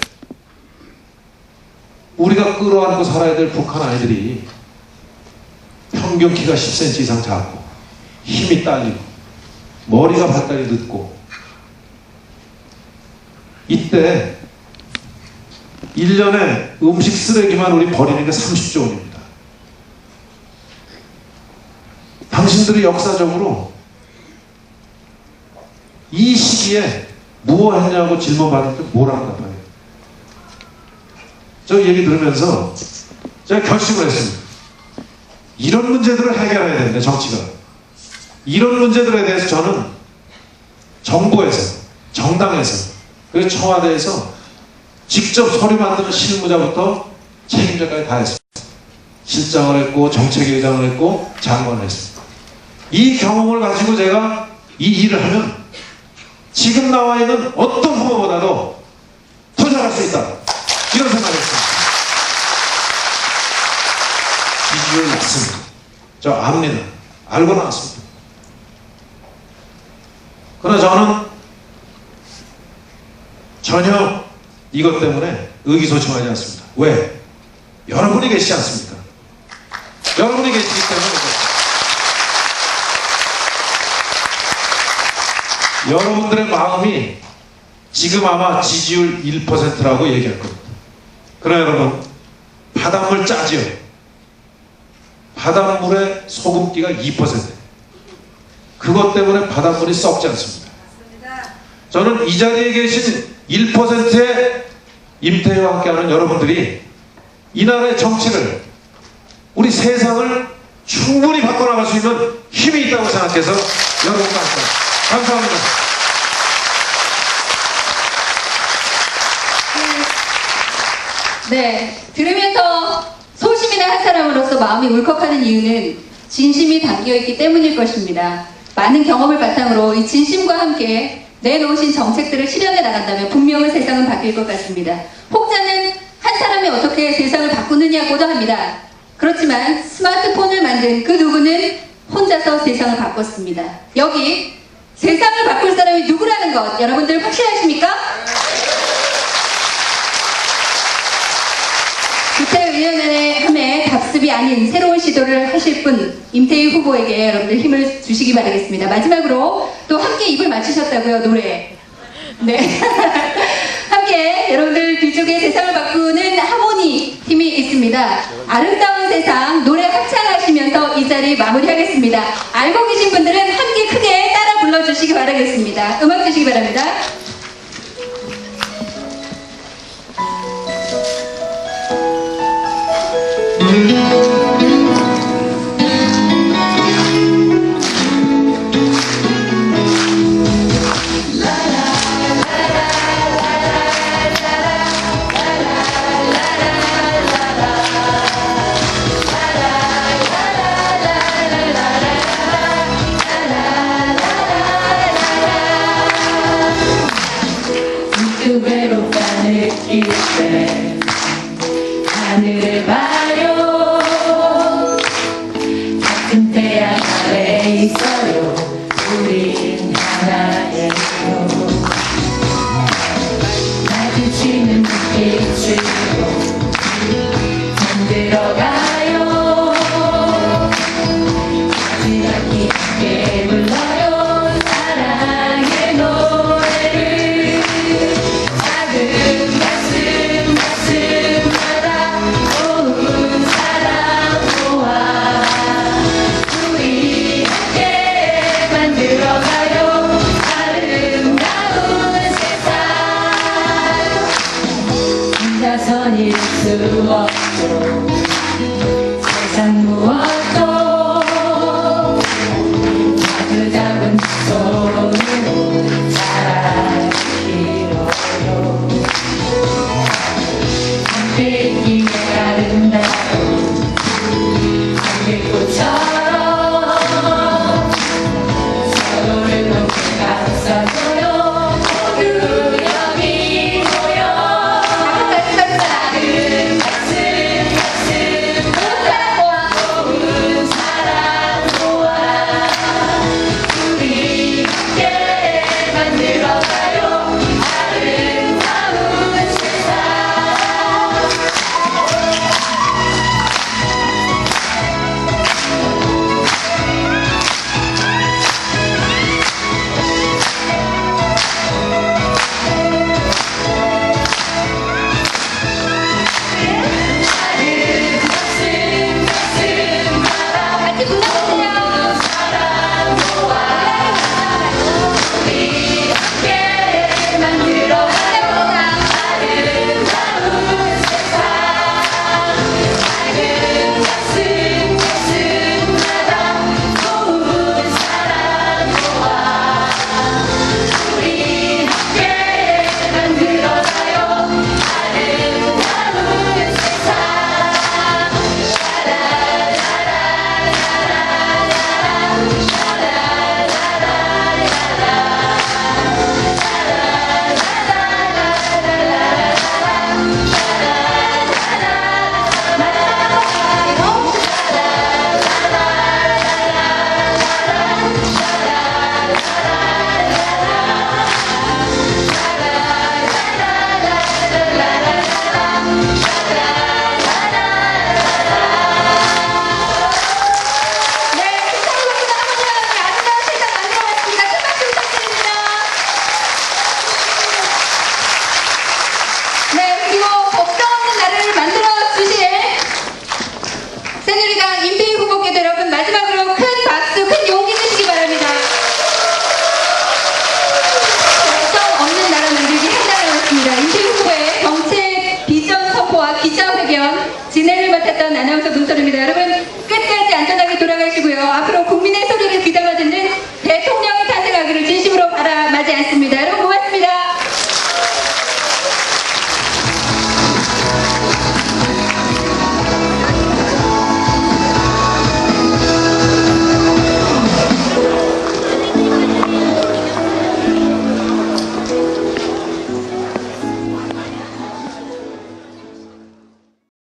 우리가 끌어안고 살아야 될 북한 아이들이 평균 키가 10cm 이상 작고 힘이 딸리고 머리가 발달이 늦고 이때 1년에 음식 쓰레기만 우리 버리는 게 30조 원입니다. 당신들이 역사적으로 이 시기에 무엇 했냐고 질문 받을 때 뭐라고 답해요? 저 얘기 들으면서 제가 결심을 했습니다. 이런 문제들을 해결해야 된다, 정치가. 이런 문제들에 대해서 저는 정부에서, 정당에서, 그리고 청와대에서 직접 서류 만드는 실무자부터 책임자까지 다 했습니다. 실장을 했고, 정책위의장을 했고, 장관을 했습니다. 이 경험을 가지고 제가 이 일을 하면 지금 나와 있는 어떤 후보보다도 더 잘할 수 있다. 이런 생각을 했습니다. 지지율 낮습니다. 저 압니다. 알고 나왔습니다. 그러나 저는 전혀 이것 때문에 의기소침하지 않습니다. 왜? 여러분이 계시지 않습니까? 여러분이 계시기 때문에 여러분들의 마음이 지금 아마 지지율 1%라고 얘기할 겁니다. 그러나 여러분, 바닷물 짜지요. 바닷물에 소금기가 2%. 그것 때문에 바닷물이 썩지 않습니다. 저는 이 자리에 계신 1%의 임태희와 함께하는 여러분들이 이 나라의 정치를, 우리 세상을 충분히 바꿔나갈 수 있는 힘이 있다고 생각해서 여러분과 함께 감사합니다. 네, 들으면서 소심이나 한 사람으로서 마음이 울컥하는 이유는 진심이 담겨있기 때문일 것입니다. 많은 경험을 바탕으로 이 진심과 함께 내놓으신 정책들을 실현해 나간다면 분명히 세상은 바뀔 것 같습니다. 혹자는 한 사람이 어떻게 세상을 바꾸느냐고도 합니다. 그렇지만 스마트폰을 만든 그 누구는 혼자서 세상을 바꿨습니다. 여기 세상을 바꿀 사람이 누구라는 것 여러분들 확실하십니까? 구태의원의 함에 답습이 아닌 새로운 시도를 하실 분 임태희 후보에게 여러분들 힘을 주시기 바라겠습니다. 마지막으로 또 함께 입을 맞추셨다고요, 노래. 네. 함께 여러분들 뒤쪽에 세상을 바꾸는 하모니 팀이 있습니다. 아름다운 세상 노래 합창하시면서 이 자리 마무리하겠습니다. 알고 계신 분들은 함께 크게 따라 불러주시기 바라겠습니다. 음악 주시기 바랍니다.